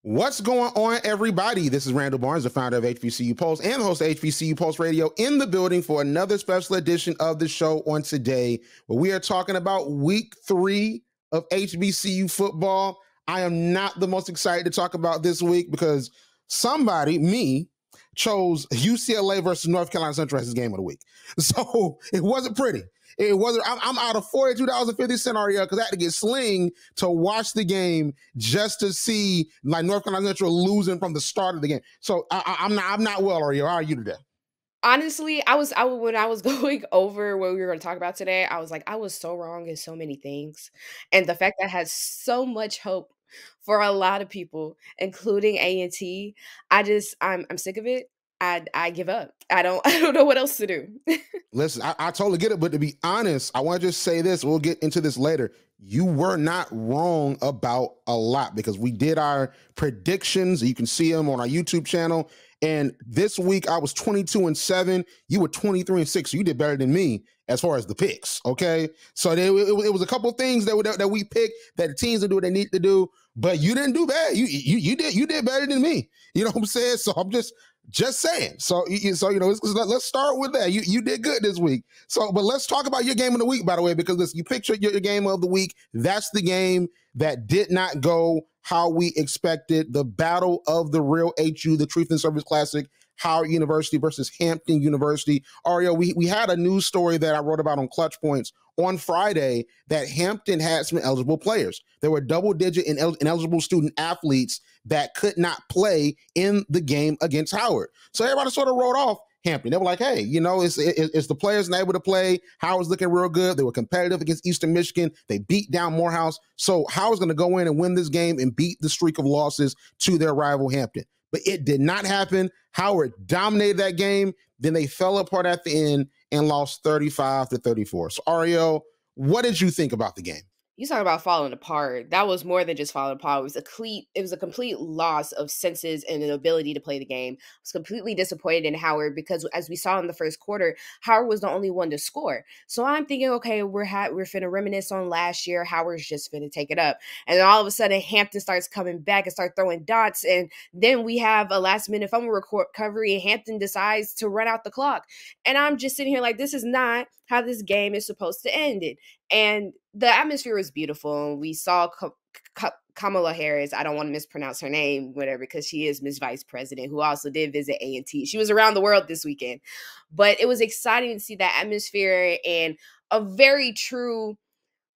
What's going on, everybody? This is Randall Barnes, the founder of HBCU Pulse and the host of HBCU Pulse Radio, in the building for another special edition of the show on today, where we are talking about week 3 of HBCU football. I am not the most excited to talk about this week because somebody, me, chose UCLA versus North Carolina Central as his game of the week. So it wasn't pretty. It wasn't. I'm out of $42.50, Arielle, because I had to get Sling to watch the game just to see like North Carolina Central losing from the start of the game. So I'm not well, Arielle. How are you today? Honestly, when I was going over what we were going to talk about today, I was like, I was so wrong in so many things, and the fact that I had so much hope for a lot of people, including A&T, I'm sick of it. I give up. I don't know what else to do. Listen, I totally get it, but to be honest, I want to just say this. We'll get into this later. You were not wrong about a lot because we did our predictions. You can see them on our YouTube channel. And this week I was 22-7. You were 23-6. So you did better than me as far as the picks. Okay. So it was a couple of things that we picked that the teams will do what they need to do, but you didn't do bad. You did better than me. You know what I'm saying? So I'm just saying. So let's start with that. You did good this week. So, but let's talk about your game of the week, by the way, because listen, you pictured your game of the week. That's the game that did not go how we expected. The battle of the real HU, the Truth and Service Classic, Howard University versus Hampton University. Arielle, we had a news story that I wrote about on Clutch Points on Friday that Hampton had some eligible players. There were double-digit ineligible student athletes that could not play in the game against Howard. So everybody sort of wrote off Hampton. They were like, hey, it's the players not able to play. Howard's looking real good. They were competitive against Eastern Michigan. They beat down Morehouse. So Howard's going to go in and win this game and beat the streak of losses to their rival Hampton. But it did not happen. Howard dominated that game. Then they fell apart at the end and lost 35-34. So Arielle, what did you think about the game? You talk about falling apart. That was more than just falling apart. It was a complete loss of senses and an ability to play the game. I was completely disappointed in Howard because, as we saw in the first quarter, Howard was the only one to score. So I'm thinking, okay, we're finna reminisce on last year. Howard's just finna take it up, and then all of a sudden Hampton starts coming back and start throwing dots, and then we have a last minute fumble recovery, and Hampton decides to run out the clock, and I'm just sitting here like, this is not how this game is supposed to end it. And the atmosphere was beautiful. We saw Kamala Harris. I don't want to mispronounce her name, whatever, because she is Miss Vice President, who also did visit A&T. She was around the world this weekend. But it was exciting to see that atmosphere and a very true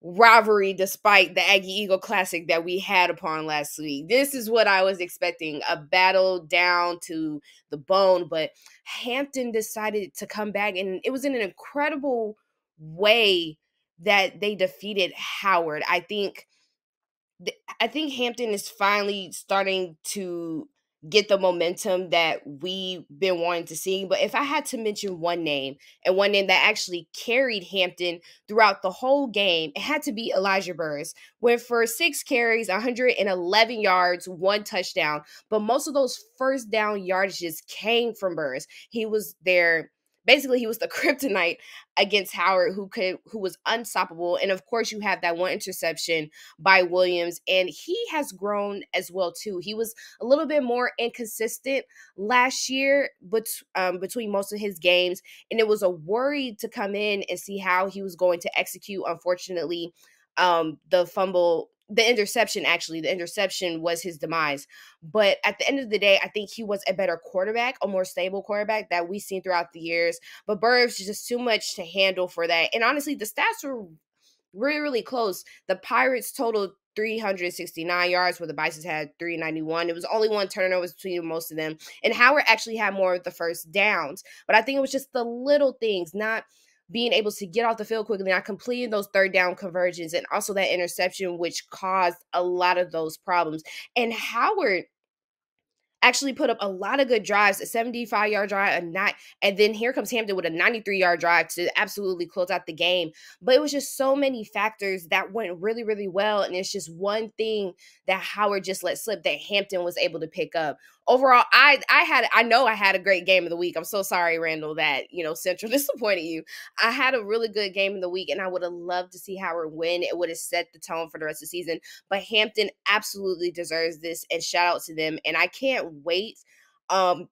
rivalry despite the Aggie Eagle Classic that we had upon last week. This is what I was expecting, a battle down to the bone. But Hampton decided to come back, and it was in an incredible way that they defeated Howard. I think Hampton is finally starting to get the momentum that we've been wanting to see. But if I had to mention one name, and one name that actually carried Hampton throughout the whole game, it had to be Elijah Burris. Went for 6 carries, 111 yards, 1 touchdown. But most of those first down yardages came from Burris. He was there. Basically, he was the kryptonite against Howard, who was unstoppable. And of course, you have that one interception by Williams, and he has grown as well too. He was a little bit more inconsistent last year, but between most of his games, and it was a worry to come in and see how he was going to execute. Unfortunately, the interception was his demise. But at the end of the day, I think he was a better quarterback, a more stable quarterback that we've seen throughout the years. But Burris is just too much to handle for that. And honestly, the stats were really, really close. The Pirates totaled 369 yards, where the Bisons had 391. It was only 1 turnover between most of them. And Howard actually had more of the first downs. But I think it was just the little things, not being able to get off the field quickly, not completing those third down conversions, and also that interception, which caused a lot of those problems. And Howard, actually put up a lot of good drives, a 75-yard drive, and then here comes Hampton with a 93-yard drive to absolutely close out the game. But it was just so many factors that went really, really well. And it's just one thing that Howard just let slip that Hampton was able to pick up. Overall, I know I had a great game of the week. I'm so sorry, Randall, that, Central disappointed you. I had a really good game of the week, and I would have loved to see Howard win. It would have set the tone for the rest of the season. But Hampton absolutely deserves this, and shout out to them. And I can't wait.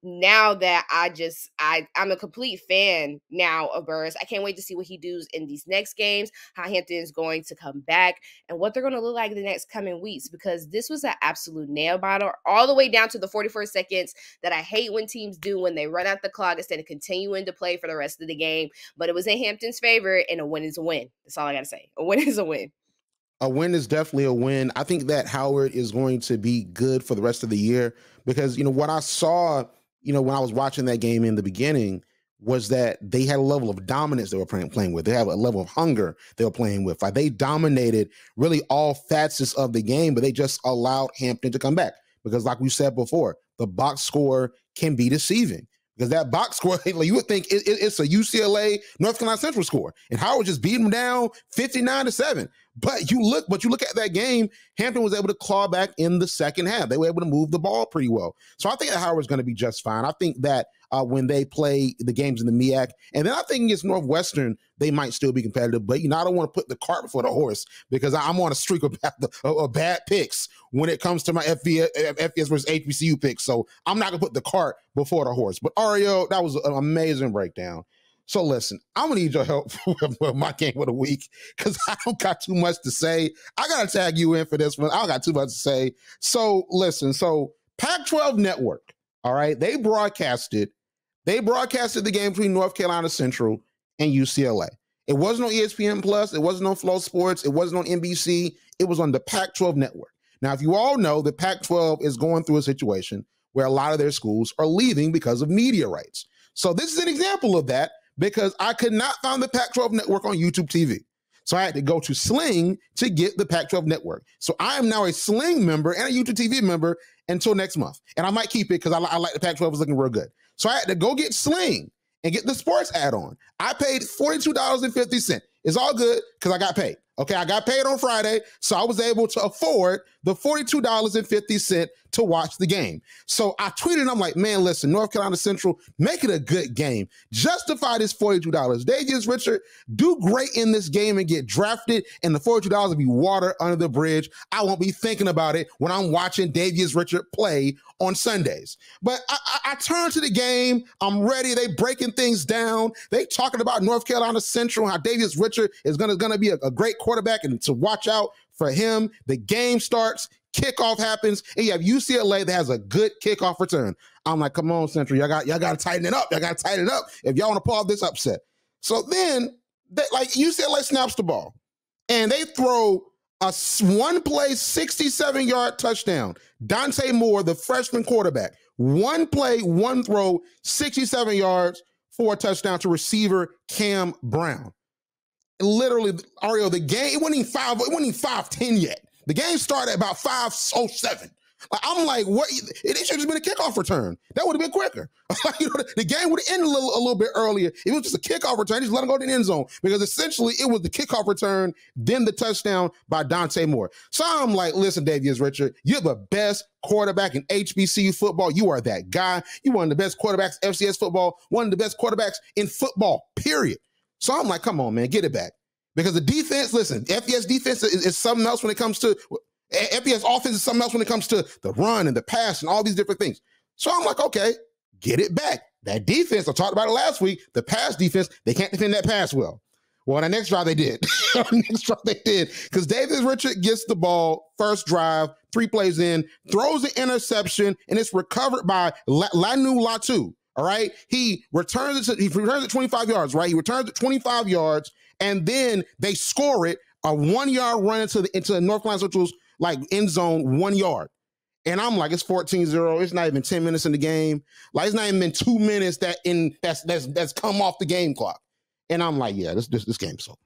Now that I'm a complete fan now of Burris. I can't wait to see what he does in these next games, how Hampton is going to come back, and what they're going to look like the next coming weeks, because this was an absolute nail biter all the way down to the 44 seconds that I hate when teams do when they run out the clock instead of continuing to play for the rest of the game. But it was in Hampton's favor, and a win is a win. That's all I got to say. A win is a win. A win is definitely a win. I think that Howard is going to be good for the rest of the year because, what I saw, when I was watching that game in the beginning was that they had a level of dominance they were playing with. They have a level of hunger they were playing with. Like they dominated really all facets of the game, but they just allowed Hampton to come back because like we said before, the box score can be deceiving. Because that box score, like you would think it's a UCLA North Carolina Central score, and Howard just beat them down 59-7. But you look at that game, Hampton was able to claw back in the second half. They were able to move the ball pretty well. So I think that Howard's going to be just fine. I think that when they play the games in the MEAC, and then I think against Northwestern, they might still be competitive. But I don't want to put the cart before the horse because I'm on a streak of bad picks when it comes to my FBS versus HBCU picks. So I'm not going to put the cart before the horse. But Arielle, that was an amazing breakdown. So listen, I'm going to need your help for my game of the week because I don't got too much to say. I got to tag you in for this one. I don't got too much to say. So listen, Pac-12 Network, all right, they broadcasted the game between North Carolina Central and UCLA. It wasn't on ESPN Plus. It wasn't on Flow Sports. It wasn't on NBC. It was on the Pac-12 Network. Now, if you all know, the Pac-12 is going through a situation where a lot of their schools are leaving because of media rights. So this is an example of that because I could not find the Pac-12 Network on YouTube TV. So I had to go to Sling to get the Pac-12 Network. So I am now a Sling member and a YouTube TV member until next month. And I might keep it because I like the Pac-12 is looking real good. So I had to go get Sling and get the sports add-on. I paid $42.50. It's all good because I got paid. Okay, I got paid on Friday, so I was able to afford the $42.50 to watch the game. So I tweeted, I'm like, man, listen, North Carolina Central, make it a good game. Justify this $42. Davius Richard, do great in this game and get drafted, and the $42 will be water under the bridge. I won't be thinking about it when I'm watching Davius Richard play on Sundays. But I turn to the game. I'm ready. They breaking things down. They talking about North Carolina Central, how Davius Richard is gonna be a great quarterback and to watch out for him. The game starts, kickoff happens, and you have UCLA that has a good kickoff return. I'm like, come on, Central, y'all got to tighten it up. Y'all got to tighten it up if y'all want to pull off this upset. So then, UCLA snaps the ball, and they throw a one-play, 67-yard touchdown. Dante Moore, the freshman quarterback, one play, one throw, 67 yards for a touchdown to receiver Cam Brown. Literally, Arielle, the game, it wasn't even 5:10 yet. The game started at about 5:07. I'm like, what? It should have just been a kickoff return. That would have been quicker. The game would have ended a little bit earlier. It was just a kickoff return. Just let him go to the end zone because essentially it was the kickoff return, then the touchdown by Dante Moore. So I'm like, listen, Davius Richard, you're the best quarterback in HBCU football. You are that guy. You're one of the best quarterbacks in FCS football, one of the best quarterbacks in football, period. So I'm like, come on, man, get it back. Because the defense, listen, FBS defense is something else when it comes to, FBS offense is something else when it comes to the run and the pass and all these different things. So I'm like, okay, get it back. That defense, I talked about it last week, the pass defense, they can't defend that pass well. Well, on the next drive, they did. Because Davius Richard gets the ball, first drive, 3 plays in, throws an interception, and it's recovered by Lanu Latu. All right. He returns it 25 yards, right? He returns it 25 yards, and then they score it, a 1-yard run into North Carolina Central's end zone, 1 yard. And I'm like, it's 14-0. It's not even 10 minutes in the game. It's not even been 2 minutes that's come off the game clock. And I'm like, yeah, this game's over.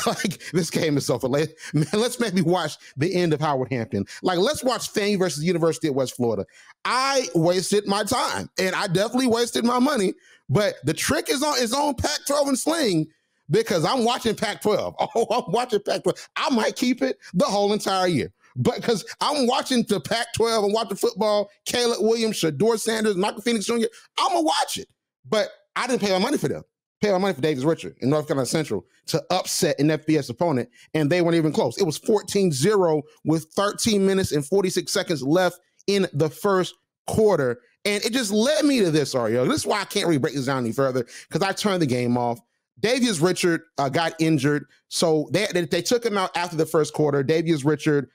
Like, this game is so fun. Man, let's maybe watch the end of Howard Hampton. Like, let's watch FAMU versus University of West Florida. I wasted my time, and I definitely wasted my money. But the trick is on Pac-12 and Sling, because I'm watching Pac-12. Oh, I'm watching Pac-12. I might keep it the whole entire year. But because I'm watching the Pac-12, I'm watching football, Caleb Williams, Shador Sanders, Michael Phoenix Jr., I'm going to watch it. But I didn't pay my money for them. Pay my money for Davius Richard in North Carolina Central to upset an FBS opponent, and they weren't even close. It was 14-0 with 13 minutes and 46 seconds left in the first quarter. And it just led me to this, Arielle. This is why I can't really break this down any further, because I turned the game off. Davius Richard got injured, so they took him out after the first quarter. Davius Richard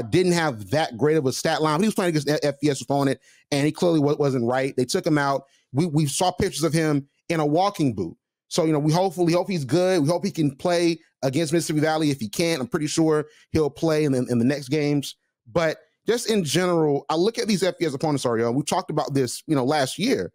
didn't have that great of a stat line. He was playing against an FBS opponent, and he clearly wasn't right. They took him out. We saw pictures of him in a walking boot. So, we hope he's good. We hope he can play against Mississippi Valley. If he can't, I'm pretty sure he'll play in the next games. But just in general, I look at these FBS opponents, Arielle. We talked about this, last year.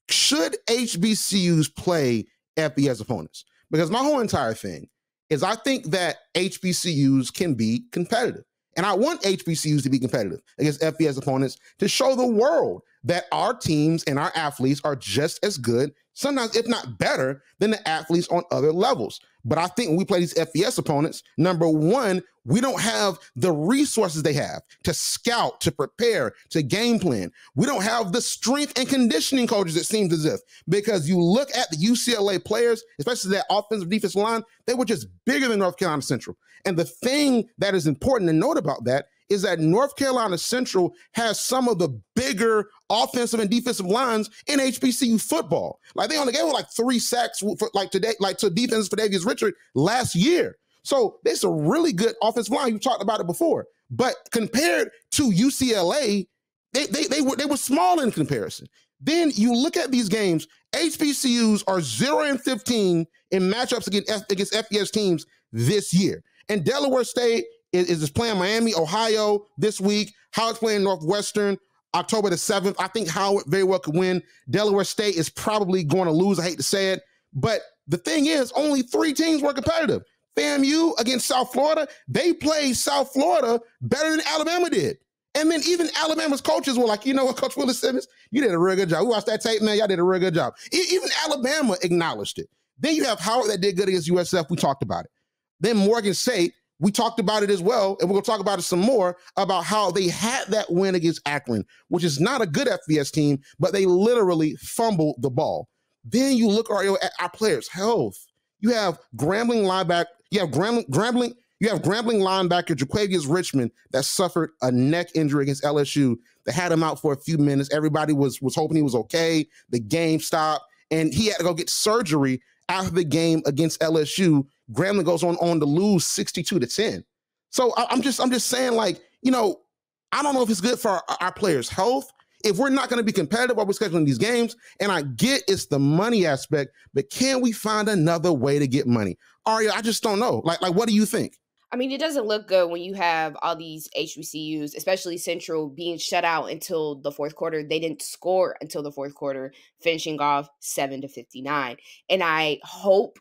Should HBCUs play FBS opponents? Because my whole entire thing is I think that HBCUs can be competitive. And I want HBCUs to be competitive against FBS opponents to show the world that our teams and our athletes are just as good, sometimes if not better, than the athletes on other levels. But I think when we play these FBS opponents, number one, we don't have the resources they have to scout, to prepare, to game plan. We don't have the strength and conditioning coaches, it seems as if, because you look at the UCLA players, especially that offensive defensive line, they were just bigger than North Carolina Central. And the thing that is important to note about that is that North Carolina Central has some of the bigger offensive and defensive lines in HBCU football. Like, they only gave 3 sacks to defense for Davius Richard last year. So there's a really good offensive line. You talked about it before. But compared to UCLA, they were small in comparison. Then you look at these games, HBCUs are 0-15 in matchups against FBS teams this year. And Delaware State is playing Miami, Ohio this week. Howard's playing Northwestern October the 7th. I think Howard very well could win. Delaware State is probably going to lose. I hate to say it. But the thing is, only 3 teams were competitive. FAMU against South Florida, they played South Florida better than Alabama did. And then even Alabama's coaches were like, you know what, Coach Willis Simmons, you did a real good job. We watched that tape, man. Y'all did a real good job. Even Alabama acknowledged it. Then you have Howard that did good against USF. We talked about it. Then Morgan State, we talked about it as well, and we're going to talk about it some more, about how they had that win against Akron, which is not a good FBS team, but they literally fumbled the ball. Then you look at our players' health. You have Grambling linebacker. You have Grambling linebacker Jaquavius Richmond that suffered a neck injury against LSU that had him out for a few minutes. Everybody was hoping he was okay. The game stopped, and he had to go get surgery after the game against LSU. Grambling goes on to lose 62-10. So I'm just saying, I don't know if it's good for our players' health. If we're not going to be competitive while we're scheduling these games, and I get it's the money aspect, but can we find another way to get money? Aria, I just don't know. Like, what do you think? I mean, it doesn't look good when you have all these HBCUs, especially Central, being shut out until the fourth quarter. They didn't score until the fourth quarter, finishing off 7-59. And I hope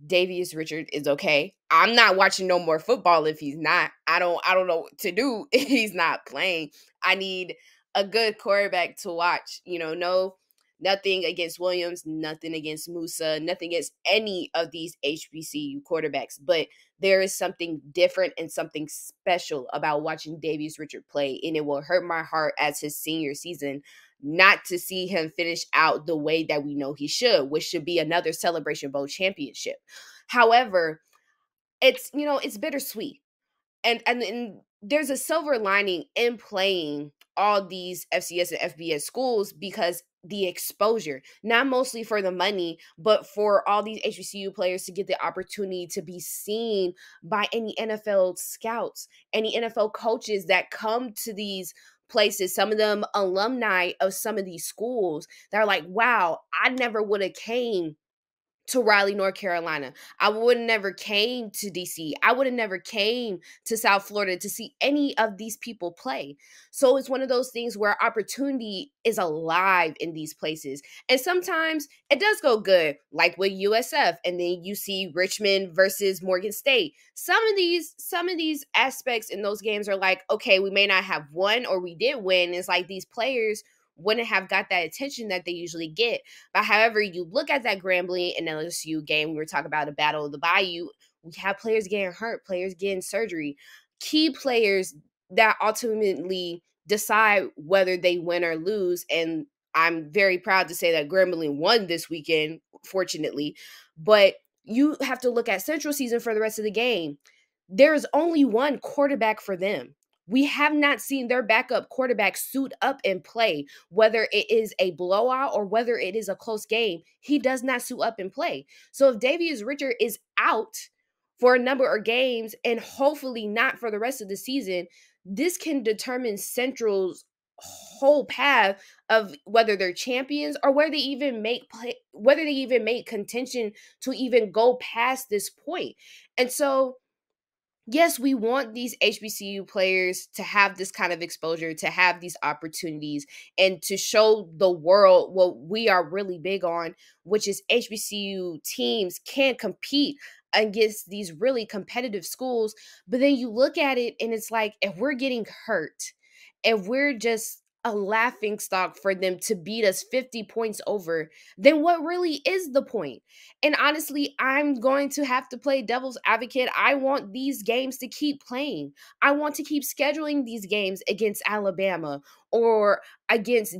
Davius Richard is okay. I'm not watching no more football if he's not. I don't know what to do if he's not playing. I need a good quarterback to watch. Nothing against Williams, nothing against Musa, nothing against any of these HBCU quarterbacks. But there is something different and something special about watching Davius Richard play. And it will hurt my heart as his senior season not to see him finish out the way that we know he should, which should be another Celebration Bowl championship. However, it's bittersweet. And there's a silver lining in playing all these FCS and FBS schools, because the exposure, not mostly for the money, but for all these HBCU players to get the opportunity to be seen by any NFL scouts, any NFL coaches that come to these places, some of them alumni of some of these schools that are like, wow, I never would have came to Raleigh, North Carolina. I would have never came to DC. I would have never came to South Florida to see any of these people play. So it's one of those things where opportunity is alive in these places. And sometimes it does go good, like with USF, and then you see Richmond versus Morgan State. Some of these aspects in those games are like, okay, we may not have won or we did win. It's like these players wouldn't have got that attention that they usually get. But however, you look at that Grambling and LSU game, we were talking about the Battle of the Bayou, we have players getting hurt, players getting surgery, key players that ultimately decide whether they win or lose. And I'm very proud to say that Grambling won this weekend, fortunately. But you have to look at Central season for the rest of the game. There's only one quarterback for them. We have not seen their backup quarterback suit up and play, whether it is a blowout or whether it is a close game. He does not suit up and play. So if Davius Richard is out for a number of games and hopefully not for the rest of the season, this can determine Central's whole path of whether they're champions or whether they even make contention to even go past this point. And so yes, we want these HBCU players to have this kind of exposure, to have these opportunities, and to show the world what we are really big on, which is HBCU teams can compete against these really competitive schools. But then you look at it and it's like, if we're getting hurt, if we're just a laughing stock for them to beat us 50 points over, then what really is the point? And honestly, I'm going to have to play devil's advocate. I want these games to keep playing. I want to keep scheduling these games against Alabama or against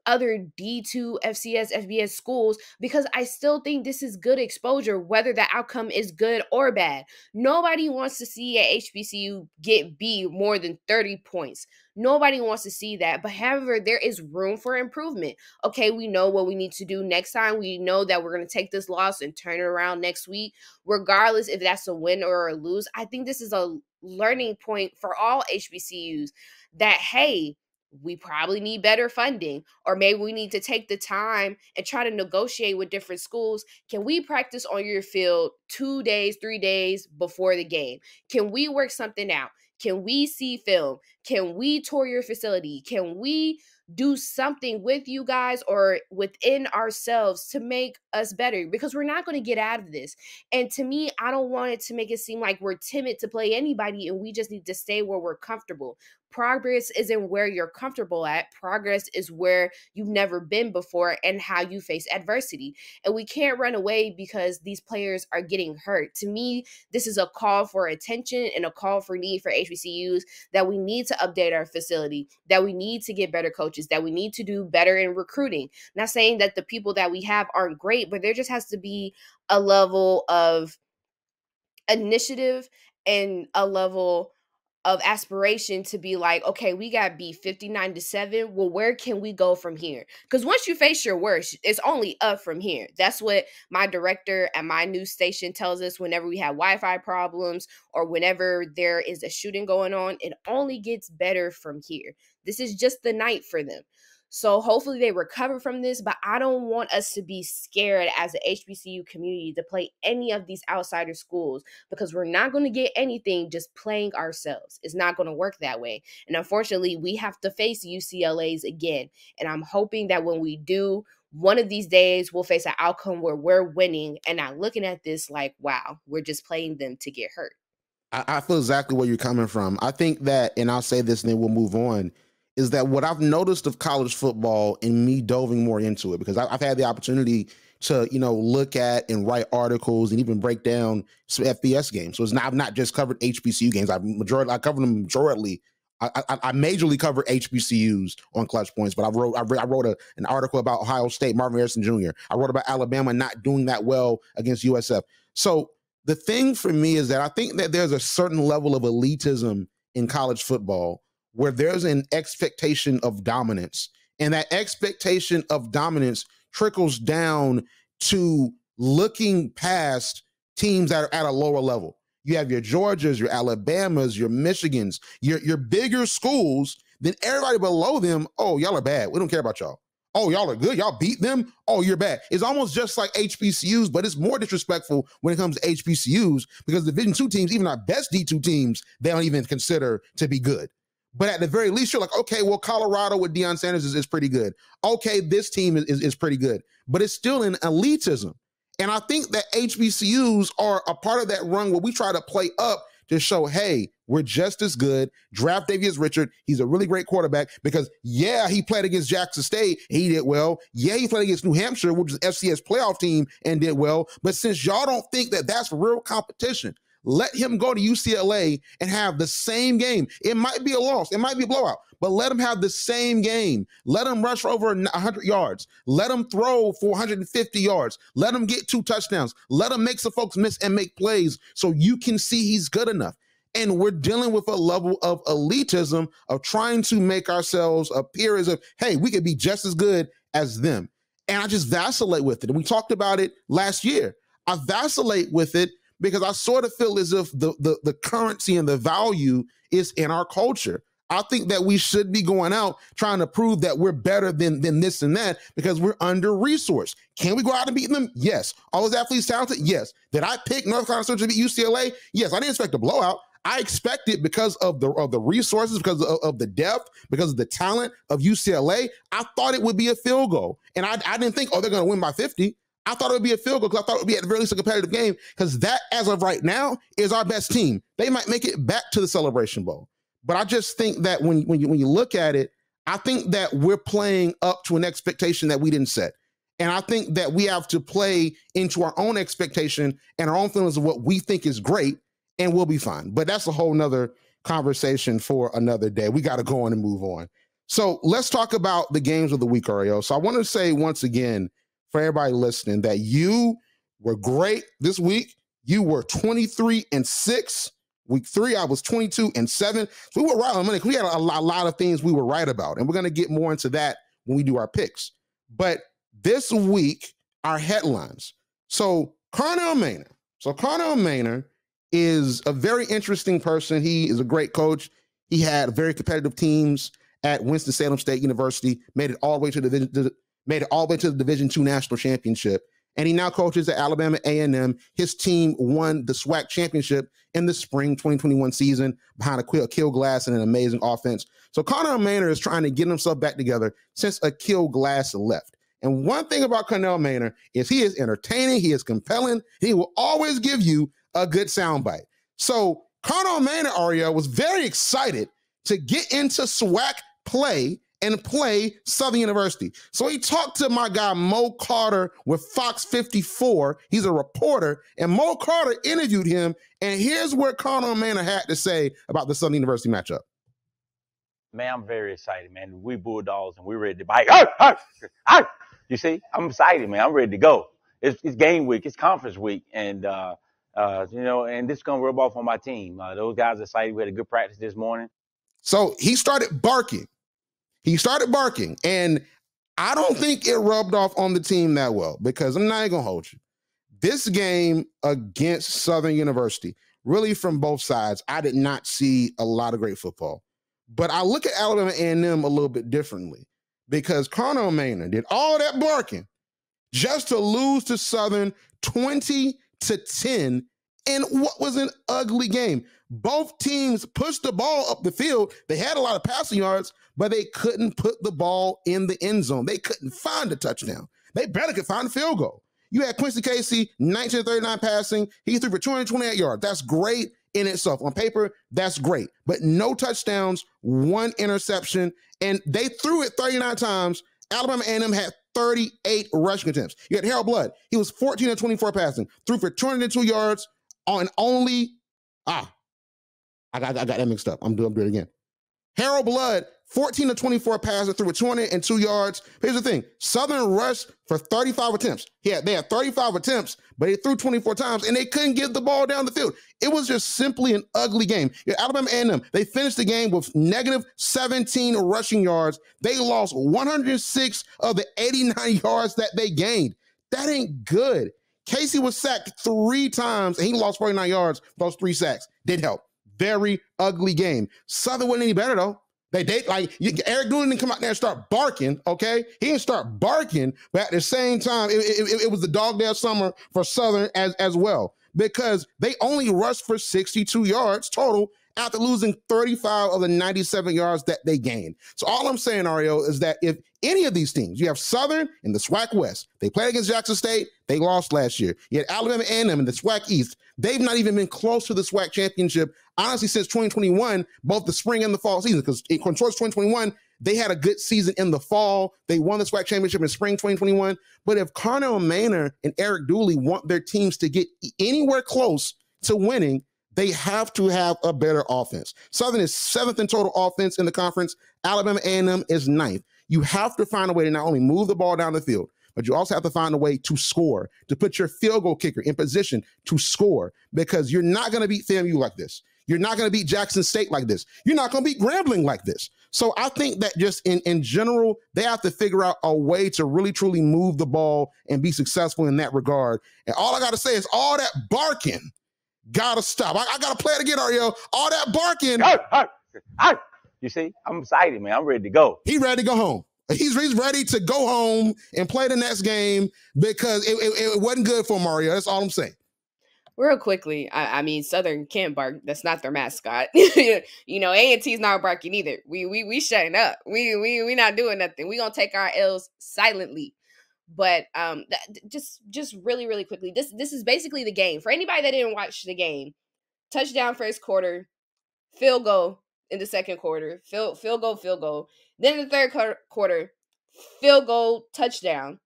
other D2 FCS, FBS schools, because I still think this is good exposure, whether the outcome is good or bad. Nobody wants to see a HBCU get beat more than 30 points. Nobody wants to see that. But however, there is room for improvement. Okay, we know what we need to do next time. We know that we're going to take this loss and turn it around next week, regardless if that's a win or a lose. I think this is a learning point for all HBCUs that, hey, we probably need better funding, or maybe we need to take the time and try to negotiate with different schools. Can we practice on your field 2 days, 3 days before the game? Can we work something out? Can we see film? Can we tour your facility? Can we do something with you guys or within ourselves to make us better? Because we're not going to get out of this. And to me, I don't want it to make it seem like we're timid to play anybody and we just need to stay where we're comfortable. Progress isn't where you're comfortable at. Progress is where you've never been before and how you face adversity. And we can't run away because these players are getting hurt. To me, this is a call for attention and a call for need for HBCUs that we need to update our facility, that we need to get better coaches, that we need to do better in recruiting. Not saying that the people that we have aren't great, but there just has to be a level of initiative and a level of aspiration to be like, okay, we got beat 59-7. Well, where can we go from here? Because once you face your worst, it's only up from here. That's what my director at my news station tells us whenever we have Wi-Fi problems or whenever there is a shooting going on. It only gets better from here. This is just the night for them. So hopefully they recover from this, but I don't want us to be scared as an HBCU community to play any of these outsider schools because we're not going to get anything just playing ourselves. It's not going to work that way. And unfortunately, we have to face UCLA's again. And I'm hoping that when we do, one of these days we'll face an outcome where we're winning and not looking at this like, wow, we're just playing them to get hurt. I feel exactly where you're coming from. I think that, and I'll say this and then we'll move on, is that what I've noticed of college football and me delving more into it, because I've had the opportunity to, look at and write articles and even break down some FBS games. So I've not just covered HBCU games. I covered them majorly. I majorly covered HBCUs on Clutch Points, but I wrote an article about Ohio State, Marvin Harrison Jr. I wrote about Alabama not doing that well against USF. So the thing for me is that I think that there's a certain level of elitism in college football where there's an expectation of dominance, and that expectation of dominance trickles down to looking past teams that are at a lower level. You have your Georgias, your Alabamas, your Michigans, your bigger schools, then everybody below them, oh, y'all are bad. We don't care about y'all. Oh, y'all are good. Y'all beat them. Oh, you're bad. It's almost just like HBCUs, but it's more disrespectful when it comes to HBCUs because Division II teams, even our best D2 teams, they don't even consider to be good. But at the very least, you're like, okay, well, Colorado with Deion Sanders is pretty good. Okay, this team is pretty good. But it's still an elitism. And I think that HBCUs are a part of that run where we try to play up to show, hey, we're just as good. Draft Davius Richard. He's a really great quarterback because, yeah, he played against Jackson State. He did well. Yeah, he played against New Hampshire, which is FCS playoff team, and did well. But since y'all don't think that that's real competition, let him go to UCLA and have the same game. It might be a loss. It might be a blowout, but let him have the same game. Let him rush for over 100 yards. Let him throw for 150 yards. Let him get 2 touchdowns. Let him make some folks miss and make plays so you can see he's good enough. And we're dealing with a level of elitism of trying to make ourselves appear as if, hey, we could be just as good as them. And I just vacillate with it. And we talked about it last year. I vacillate with it because I sort of feel as if the currency and the value is in our culture. I think that we should be going out trying to prove that we're better than this and that because we're under-resourced. Can we go out and beat them? Yes. All those athletes talented? Yes. Did I pick North Carolina Central to beat UCLA? Yes. I didn't expect a blowout. I expect it because of the resources, because of the depth, because of the talent of UCLA. I thought it would be a field goal. And I didn't think, oh, they're going to win by 50. I thought it would be a field goal because I thought it would be at the very least a competitive game because that, as of right now, is our best team. They might make it back to the Celebration Bowl. But I just think that when you look at it, I think that we're playing up to an expectation that we didn't set. And I think that we have to play into our own expectation and our own feelings of what we think is great, and we'll be fine. But that's a whole nother conversation for another day. We got to go on and move on. So let's talk about the games of the week, Arielle. So I want to say once again, for everybody listening, that you were great this week. You were 23-6. Week 3, I was 22-7. So we were right on money. We had a lot of things we were right about, and we're going to get more into that when we do our picks. But this week, our headlines. So Carnell Maynor is a very interesting person. He is a great coach. He had very competitive teams at Winston-Salem State University, made it all the way to the Division II National Championship. And he now coaches at Alabama A&M. His team won the SWAC championship in the spring 2021 season behind Akil Glass and an amazing offense. So Carnell Maynor is trying to get himself back together since Akil Glass left. And one thing about Carnell Maynor is he is entertaining, he is compelling, he will always give you a good soundbite. So Carnell Maynor, Arielle, was very excited to get into SWAC play and play Southern University. So he talked to my guy, Mo Carter, with Fox 54. He's a reporter, and Mo Carter interviewed him, and here's what Carnell Maynor had to say about the Southern University matchup. Man, I'm very excited, man. We Bulldogs, and we're ready to bite. Arr, arr, arr. You see, I'm excited, man. I'm ready to go. It's game week. It's conference week, and and this is going to rub off on my team. Those guys are excited. We had a good practice this morning. So he started barking. And I don't think it rubbed off on the team that well because I'm not even going to hold you. This game against Southern University, really from both sides, I did not see a lot of great football. But I look at Alabama A&M a little bit differently because Carnell Maynor did all that barking just to lose to Southern 20-10 in what was an ugly game. Both teams pushed the ball up the field. They had a lot of passing yards, but they couldn't put the ball in the end zone. They couldn't find a touchdown. They barely could find a field goal. You had Quincy Casey, 19-39 passing. He threw for 228 yards. That's great in itself. On paper, that's great. But no touchdowns, 1 interception, and they threw it 39 times. Alabama A&M had 38 rushing attempts. You had Harold Blood. He was 14-24 passing, threw for 202 yards on only, I got that mixed up. I'm doing it again. Harold Blood, 14-24 passes, threw for 202 yards. Here's the thing. Southern rushed for 35 attempts. Yeah, they had 35 attempts, but they threw 24 times, and they couldn't get the ball down the field. It was just simply an ugly game. Yeah, Alabama A&M, they finished the game with negative 17 rushing yards. They lost 106 of the 89 yards that they gained. That ain't good. Casey was sacked 3 times, and he lost 49 yards for those 3 sacks. Didn't help. Very ugly game. Southern wasn't any better, though. Eric Dooley didn't come out there and start barking, okay? He didn't start barking, but at the same time, it was the dog day summer for Southern as well, because they only rushed for 62 yards total after losing 35 of the 97 yards that they gained. So all I'm saying, Arielle, is that if any of these teams, you have Southern in the SWAC West, they played against Jackson State, they lost last year. You had Alabama A&M in the SWAC East. They've not even been close to the SWAC championship, honestly, since 2021, both the spring and the fall season, because towards 2021, they had a good season in the fall. They won the SWAC championship in spring 2021. But if Carnell Maynor and Eric Dooley want their teams to get anywhere close to winning, they have to have a better offense. Southern is 7th in total offense in the conference. Alabama A&M is 9th. You have to find a way to not only move the ball down the field, but you also have to find a way to score, to put your field goal kicker in position to score, because you're not going to beat FAMU like this. You're not going to beat Jackson State like this. You're not going to beat Grambling like this. So I think that just in general, they have to figure out a way to really, truly move the ball and be successful in that regard. And all I got to say is all that barking gotta stop. I gotta play it again, Arielle. All that barking. You see, I'm excited, man. I'm ready to go. He ready to go home. He's ready to go home and play the next game, because it wasn't good for Mario. That's all I'm saying. Real quickly, I mean, Southern can't bark. That's not their mascot. A&T's not barking either. We shutting up. We not doing nothing. We gonna take our L's silently. But just really, really quickly, this is basically the game. For anybody that didn't watch the game, touchdown first quarter, field goal in the second quarter, field goal. Then in the third quarter, field goal, touchdown.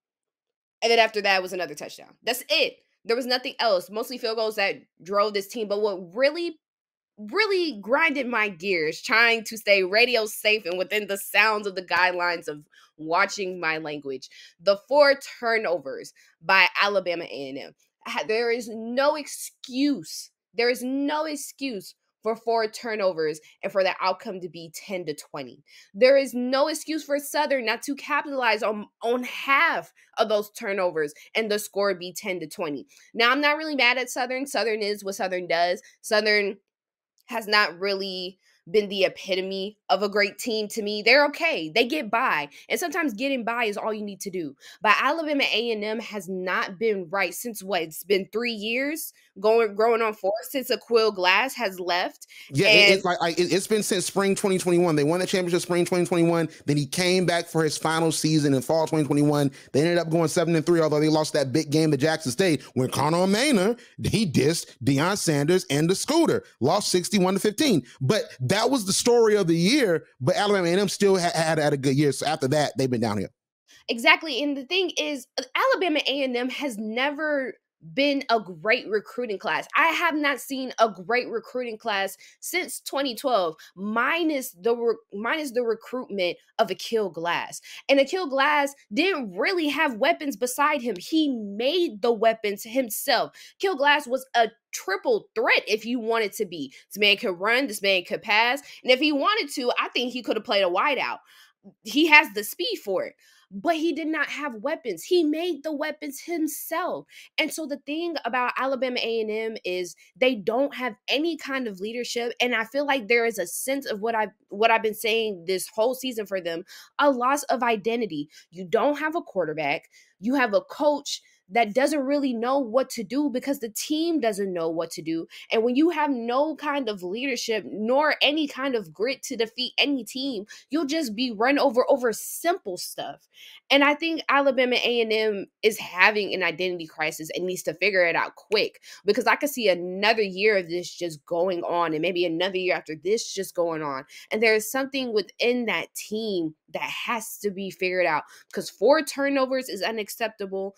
And then after that was another touchdown. That's it. There was nothing else. Mostly field goals that drove this team. But what really grinded my gears, trying to stay radio safe and within the sounds of the guidelines of watching my language, the 4 turnovers by Alabama A&M. There is no excuse. There is no excuse for 4 turnovers and for the outcome to be 10-20. There is no excuse for Southern not to capitalize on half of those turnovers and the score be 10-20. Now, I'm not really mad at Southern. Southern is what Southern does. Southern has not really been the epitome of a great team to me. They're okay. They get by. And sometimes getting by is all you need to do. But Alabama A&M has not been right since what? It's been 3 years, growing on 4 since Aquil Glass has left. Yeah, it's been since spring 2021. They won the championship spring 2021. Then he came back for his final season in fall 2021. They ended up going 7-3, although they lost that big game to Jackson State when Carnell Maynor, he dissed Deion Sanders and the Scooter, lost 61-15. But that was the story of the year, but Alabama A&M still had a good year. So after that, they've been downhill. Exactly. And the thing is, Alabama A&M has never been a great recruiting class. I have not seen a great recruiting class since 2012, minus the recruitment of Aquil Glass. And Aquil Glass didn't really have weapons beside him. He made the weapons himself. Aquil Glass was a triple threat if you wanted to be. This man could run, this man could pass, and if he wanted to, I think he could have played a wideout. He has the speed for it. But he did not have weapons. He made the weapons himself. And so the thing about Alabama A&M is they don't have any kind of leadership. And I feel like there is a sense of what I've been saying this whole season for them, a loss of identity. You don't have a quarterback. You have a coach that doesn't really know what to do because the team doesn't know what to do. And when you have no kind of leadership nor any kind of grit to defeat any team, you'll just be run over simple stuff. And I think Alabama A&M is having an identity crisis and needs to figure it out quick, because I could see another year of this just going on and maybe another year after this just going on. And there is something within that team that has to be figured out, because 4 turnovers is unacceptable.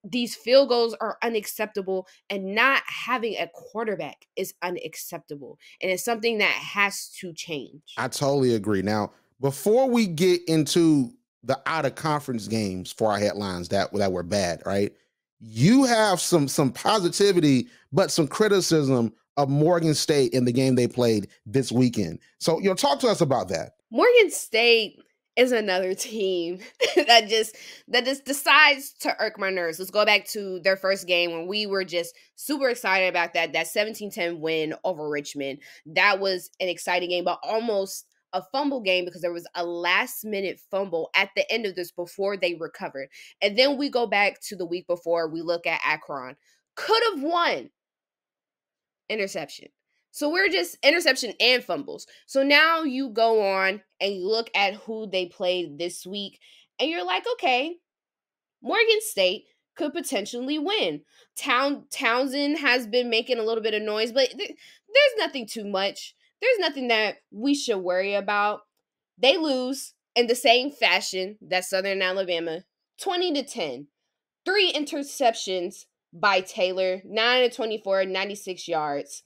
These field goals are unacceptable, and not having a quarterback is unacceptable. And it's something that has to change. I totally agree. Now, before we get into the out-of-conference games for our headlines that were bad, right? You have some positivity, but some criticism of Morgan State in the game they played this weekend. So, talk to us about that. Morgan State is another team that just decides to irk my nerves. Let's go back to their first game when we were just super excited about that 17-10 win over Richmond. That was an exciting game, but almost a fumble game because there was a last-minute fumble at the end of this before they recovered. And then we go back to the week before. We look at Akron. Could have won. Interception. So we're just interception and fumbles. So now you go on and you look at who they played this week, and you're like, okay, Morgan State could potentially win. Townsend has been making a little bit of noise, but there's nothing too much. There's nothing that we should worry about. They lose in the same fashion that Southern Alabama, 20-10. 3 interceptions by Taylor, 9-24, 96 yards.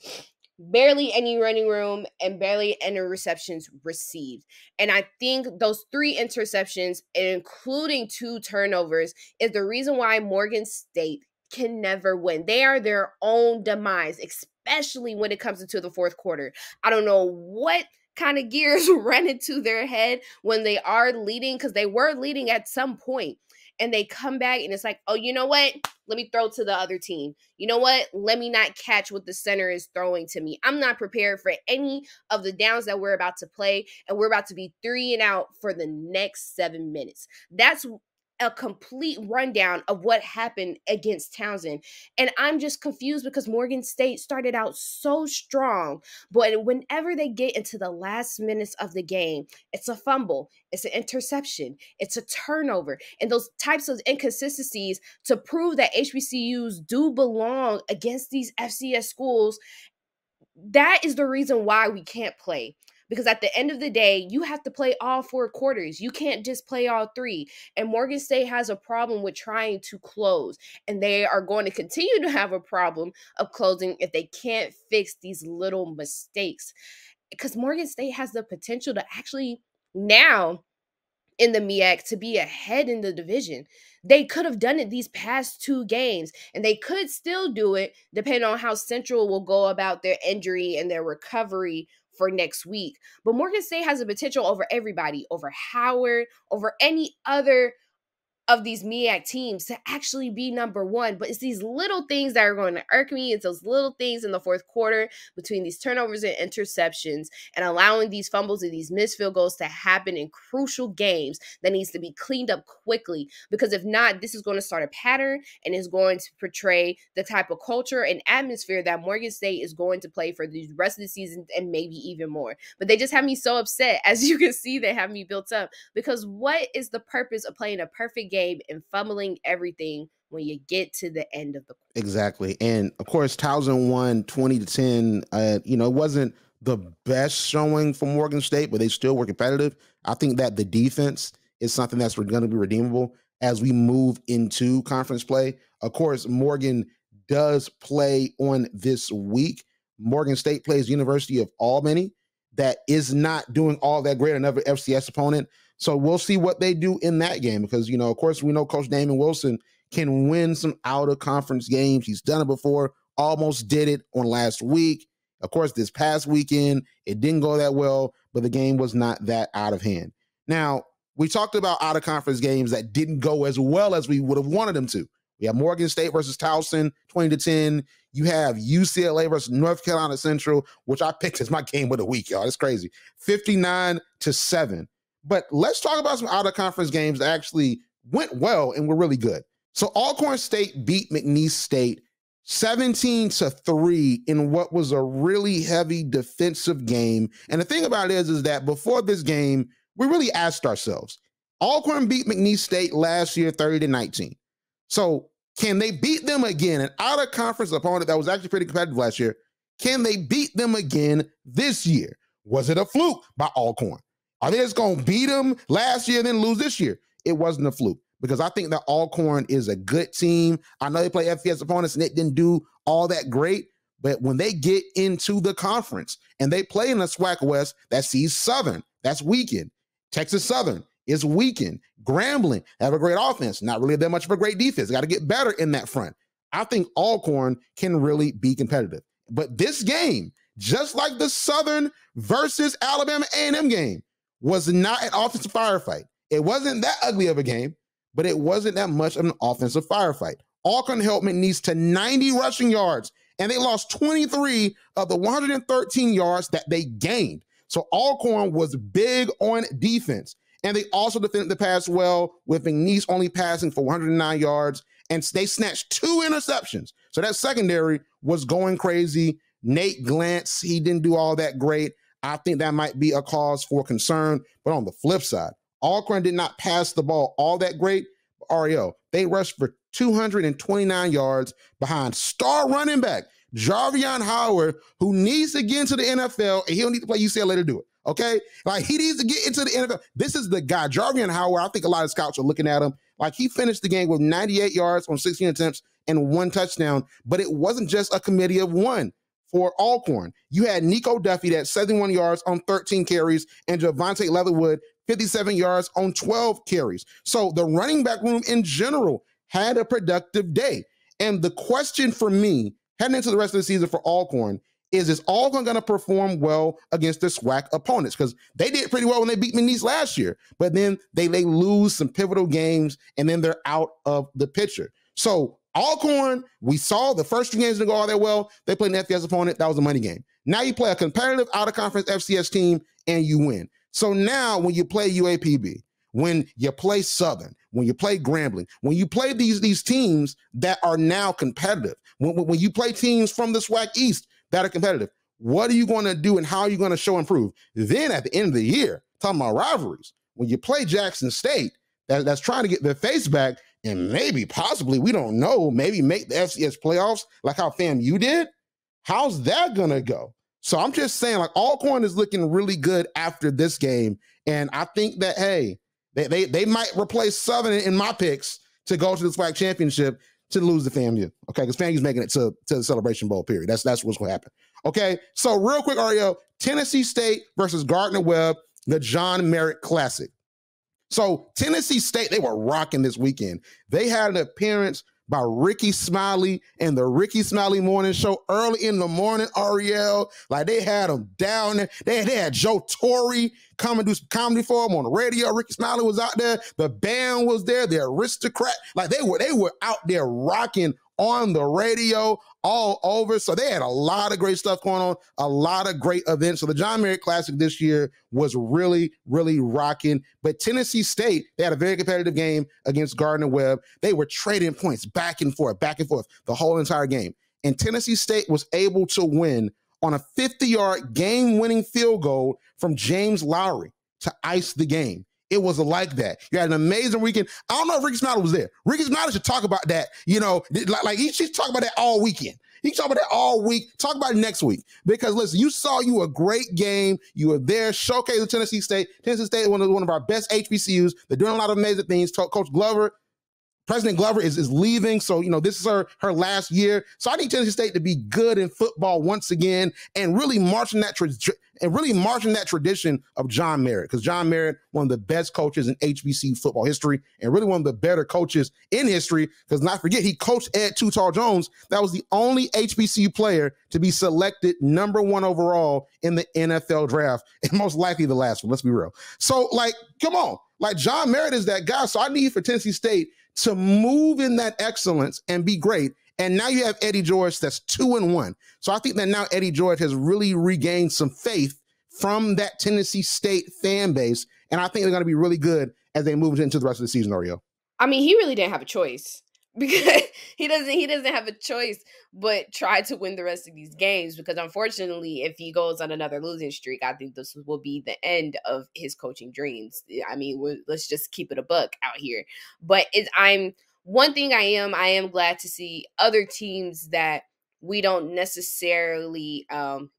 Barely any running room and barely any receptions received. And I think those 3 interceptions, including 2 turnovers, is the reason why Morgan State can never win. They are their own demise, especially when it comes into the fourth quarter. I don't know what kind of gears run into their head when they are leading, because they were leading at some point. And they come back and it's like, oh, you know what? Let me throw to the other team. You know what? Let me not catch what the center is throwing to me. I'm not prepared for any of the downs that we're about to play. And we're about to be 3 and out for the next 7 minutes. That's a complete rundown of what happened against Townsend. And I'm just confused because Morgan State started out so strong, but whenever they get into the last minutes of the game, it's a fumble, it's an interception, it's a turnover, and those types of inconsistencies to prove that HBCUs do belong against these FCS schools. That is the reason why we can't play. Because at the end of the day, you have to play all 4 quarters. You can't just play all 3. And Morgan State has a problem with trying to close. And they are going to continue to have a problem of closing if they can't fix these little mistakes. Because Morgan State has the potential to actually now in the MEAC to be ahead in the division. They could have done it these past 2 games, and they could still do it depending on how Central will go about their injury and their recovery for next week. But Morgan State has a potential over everybody, over Howard, over any other of these MEAC teams to actually be number 1. But it's these little things that are going to irk me. It's those little things in the fourth quarter between these turnovers and interceptions and allowing these fumbles and these missed field goals to happen in crucial games that needs to be cleaned up quickly. Because if not, this is going to start a pattern and is going to portray the type of culture and atmosphere that Morgan State is going to play for the rest of the season and maybe even more. But they just have me so upset. As you can see, they have me built up. Because what is the purpose of playing a perfect game and fumbling everything when you get to the end of the quarter? Exactly. And of course, Townsend won 20-10. It wasn't the best showing for Morgan State, but they still were competitive. I think that the defense is something that's going to be redeemable as we move into conference play. Of course, Morgan does play on this week. Morgan State plays University of Albany. That is not doing all that great, another FCS opponent. So we'll see what they do in that game because, of course, we know Coach Damon Wilson can win some out-of-conference games. He's done it before, almost did it on last week. Of course, this past weekend, it didn't go that well, but the game was not that out of hand. Now, we talked about out-of-conference games that didn't go as well as we would have wanted them to. We have Morgan State versus Towson, 20-10. You have UCLA versus North Carolina Central, which I picked as my game of the week, y'all. It's crazy. 59-7. But let's talk about some out-of-conference games that actually went well and were really good. So Alcorn State beat McNeese State 17-3 in what was a really heavy defensive game. And the thing about it is that before this game, we really asked ourselves, Alcorn beat McNeese State last year 30-19. So can they beat them again? An out-of-conference opponent that was actually pretty competitive last year. Can they beat them again this year? Was it a fluke by Alcorn? Are they just going to beat them last year and then lose this year? It wasn't a fluke because I think that Alcorn is a good team. I know they play FCS opponents and it didn't do all that great, but when they get into the conference and they play in the SWAC West that sees Southern, that's weakened. Texas Southern is weakened. Grambling have a great offense, not really that much of a great defense. Got to get better in that front. I think Alcorn can really be competitive. But this game, just like the Southern versus Alabama A&M game, was not an offensive firefight. It wasn't that ugly of a game, but it wasn't that much of an offensive firefight. Alcorn held McNeese to 90 rushing yards, and they lost 23 of the 113 yards that they gained. So Alcorn was big on defense. And they also defended the pass well, with McNeese only passing for 109 yards, and they snatched 2 interceptions. So that secondary was going crazy. Nate Glantz, he didn't do all that great. I think that might be a cause for concern. But on the flip side, Alcorn did not pass the ball all that great. Arielle, they rushed for 229 yards behind star running back Jarvion Howard, who needs to get into the NFL, and he'll need to play UCLA to do it. Okay? Like, he needs to get into the NFL. This is the guy, Jarvion Howard. I think a lot of scouts are looking at him. Like, he finished the game with 98 yards on 16 attempts and 1 touchdown, but it wasn't just a committee of 1 for Alcorn. You had Nico Duffy that 71 yards on 13 carries, and Javante Leatherwood 57 yards on 12 carries. So the running back room in general had a productive day. And the question for me heading into the rest of the season for Alcorn is Alcorn going to perform well against their SWAC opponents? Because they did pretty well when they beat McNeese last year, but then they lose some pivotal games, and then they're out of the picture. So Alcorn, we saw the first 2 games didn't go all that well. They played an FCS opponent. That was a money game. Now you play a competitive out-of-conference FCS team, and you win. So now when you play UAPB, when you play Southern, when you play Grambling, when you play these teams that are now competitive, when you play teams from the SWAC East that are competitive, what are you going to do and how are you going to show improve? Then at the end of the year, talking about rivalries, when you play Jackson State, that's trying to get their face back and maybe, possibly, we don't know, maybe make the FCS playoffs like how FAMU did, how's that going to go? So I'm just saying, like, Alcorn is looking really good after this game, and I think that, hey, they might replace Southern in my picks to go to the SWAC championship to lose the FAMU, okay? Because FAMU's making it to the Celebration Bowl, period. That's what's going to happen. Okay, so real quick, Arielle, Tennessee State versus Gardner-Webb, the John Merritt Classic. So Tennessee State, they were rocking this weekend. They had an appearance by Ricky Smiley and the Ricky Smiley Morning Show early in the morning, Arielle. Like, they had them down there. They had Joe Torre come and do some comedy for them on the radio. Ricky Smiley was out there. The band was there. The Aristocrat. Like, they were out there rocking on the radio all over. So they had a lot of great stuff going on, a lot of great events. So the John Merritt Classic this year was really, really rocking. But Tennessee State, they had a very competitive game against Gardner-Webb. They were trading points back and forth the whole entire game. And Tennessee State was able to win on a 50-yard game-winning field goal from James Lowry to ice the game. It was like that. You had an amazing weekend. I don't know if Ricky Smiley was there. Ricky Smiley should talk about that, like he should talk about that all weekend. He can talk about that all week. Talk about it next week. Because, listen, you a great game. You were there showcasing Tennessee State. Tennessee State is one of our best HBCUs. They're doing a lot of amazing things. Coach Glover, President Glover is leaving, so this is her last year. So I need Tennessee State to be good in football once again and really marching that tradition of John Merritt, because John Merritt, one of the best coaches in HBCU football history, and really one of the better coaches in history. Because not forget, he coached Ed Too Tall Jones. That was the only HBCU player to be selected #1 overall in the NFL draft, and most likely the last one. Let's be real. So, come on, John Merritt is that guy. So I need for Tennessee State to move in that excellence and be great. And now you have Eddie George that's 2-1. So I think that now Eddie George has really regained some faith from that Tennessee State fan base. And I think they're going to be really good as they move into the rest of the season, Arielle. I mean, he really didn't have a choice, because he doesn't have a choice but try to win the rest of these games, because unfortunately, if he goes on another losing streak, I think this will be the end of his coaching dreams. I mean, let's just keep it a buck out here. But one thing I am glad to see other teams that we don't necessarily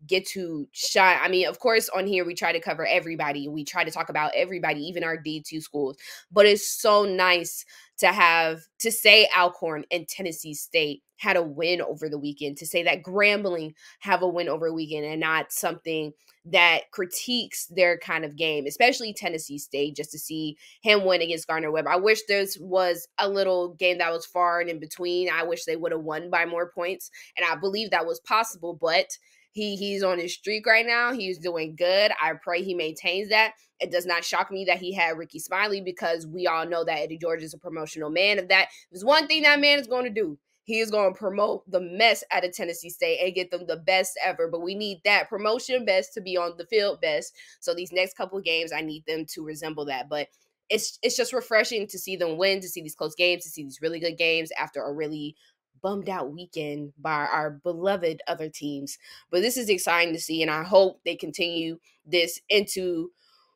get to shine. I mean, of course, on here, we try to cover everybody. We try to talk about everybody, even our D2 schools. But it's so nice to say Alcorn and Tennessee State had a win over the weekend, to say that Grambling have a win over a weekend, and not something that critiques their kind of game, especially Tennessee State, just to see him win against Gardner-Webb. I wish this was a little game that was far and in between. I wish they would have won by more points, and I believe that was possible, but he's on his streak right now. He's doing good. I pray he maintains that. It does not shock me that he had Ricky Smiley, because we all know that Eddie George is a promotional man. If that is one thing that man is going to do, He is going to promote the mess out of Tennessee State and get them the best ever. But we need that promotion best to be on the field best. So these next couple of games, I need them to resemble that. But it's just refreshing to see them win, to see these close games, to see these really good games after a really bummed out weekend by our beloved other teams. But this is exciting to see, and I hope they continue this into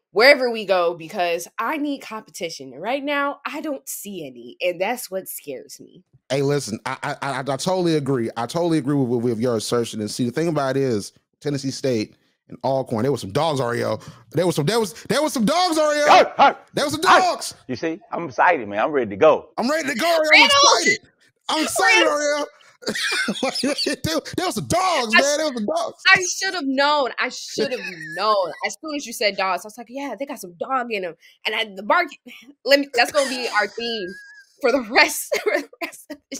wherever we go, because I need competition. And right now, I don't see any, and that's what scares me. Hey, listen, I totally agree. I totally agree with your assertion. And see, the thing about it is Tennessee State and Alcorn, there were some dogs, Arielle. There was some dogs, Arielle. There was some dogs. You see, I'm excited, man. I'm ready to go. I'm ready to go, Arielle. I'm excited, Arielle. There was some dogs, man. There was some dogs. I should have known. As soon as you said dogs, I was like, yeah, they got some dog in them. And the bark. That's gonna be our theme for the rest of the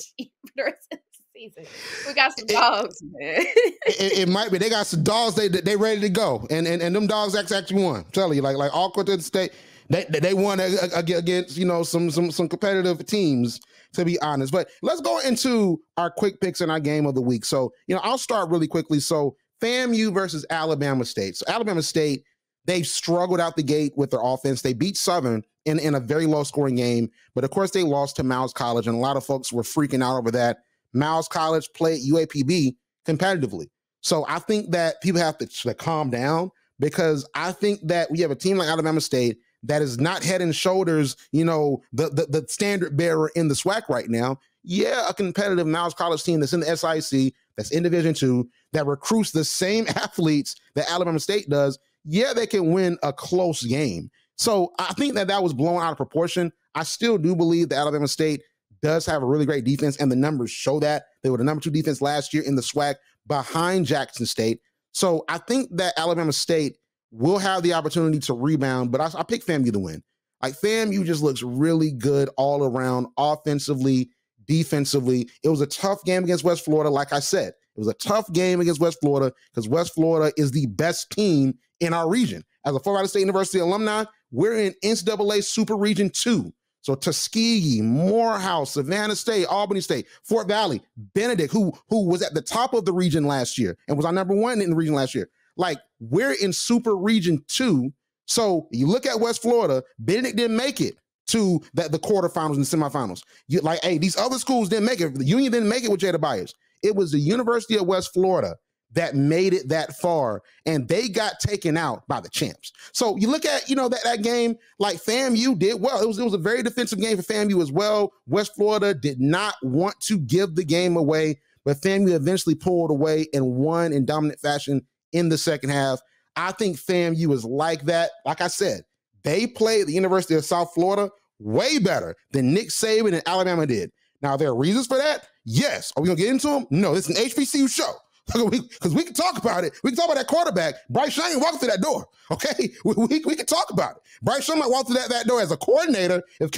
season. We got some dogs, man. It might be. They got some dogs. They ready to go. And them dogs actually won. I'm telling you, like Alcorn to the State, they won against some competitive teams, to be honest. But let's go into our quick picks in our game of the week. So, I'll start really quickly. So FAMU versus Alabama State. So Alabama State, they've struggled out the gate with their offense. They beat Southern in a very low scoring game, but of course they lost to Miles College, and a lot of folks were freaking out over that. Miles College played UAPB competitively. So I think that people have to calm down, because I think that we have a team like Alabama State that is not head and shoulders, the standard bearer in the SWAC right now. Yeah, a competitive Miles College team that's in the SIC, that's in Division II, that recruits the same athletes that Alabama State does. Yeah, they can win a close game. So I think that was blown out of proportion. I still do believe that Alabama State does have a really great defense, and the numbers show that. They were the number 2 defense last year in the SWAC behind Jackson State. So I think that Alabama State will have the opportunity to rebound, but I pick FAMU to win. Like, FAMU just looks really good all around, offensively, defensively. It was a tough game against West Florida, like I said. It was a tough game against West Florida because West Florida is the best team in our region. As a Florida State University alumni, we're in NCAA Super Region 2. So Tuskegee, Morehouse, Savannah State, Albany State, Fort Valley, Benedict, who was at the top of the region last year and was our number 1 in the region last year. Like, we're in Super Region 2. So you look at West Florida, Benedict didn't make it to the quarterfinals and the semifinals. These other schools didn't make it. The Union didn't make it with Jada Byers. It was the University of West Florida that made it that far, and they got taken out by the champs. So you look at, that game, like FAMU did well. It was a very defensive game for FAMU as well. West Florida did not want to give the game away, but FAMU eventually pulled away and won in dominant fashion in the second half. I think FAMU is like that. Like I said, they played the University of South Florida way better than Nick Saban and Alabama did. Now, are there reasons for that? Yes. Are we going to get into them? No, it's an HBCU show. Because we can talk about it. We can talk about that quarterback. Bryce Young walked through that door. Okay, we can talk about it. Bryce Young might walk through that door as a coordinator if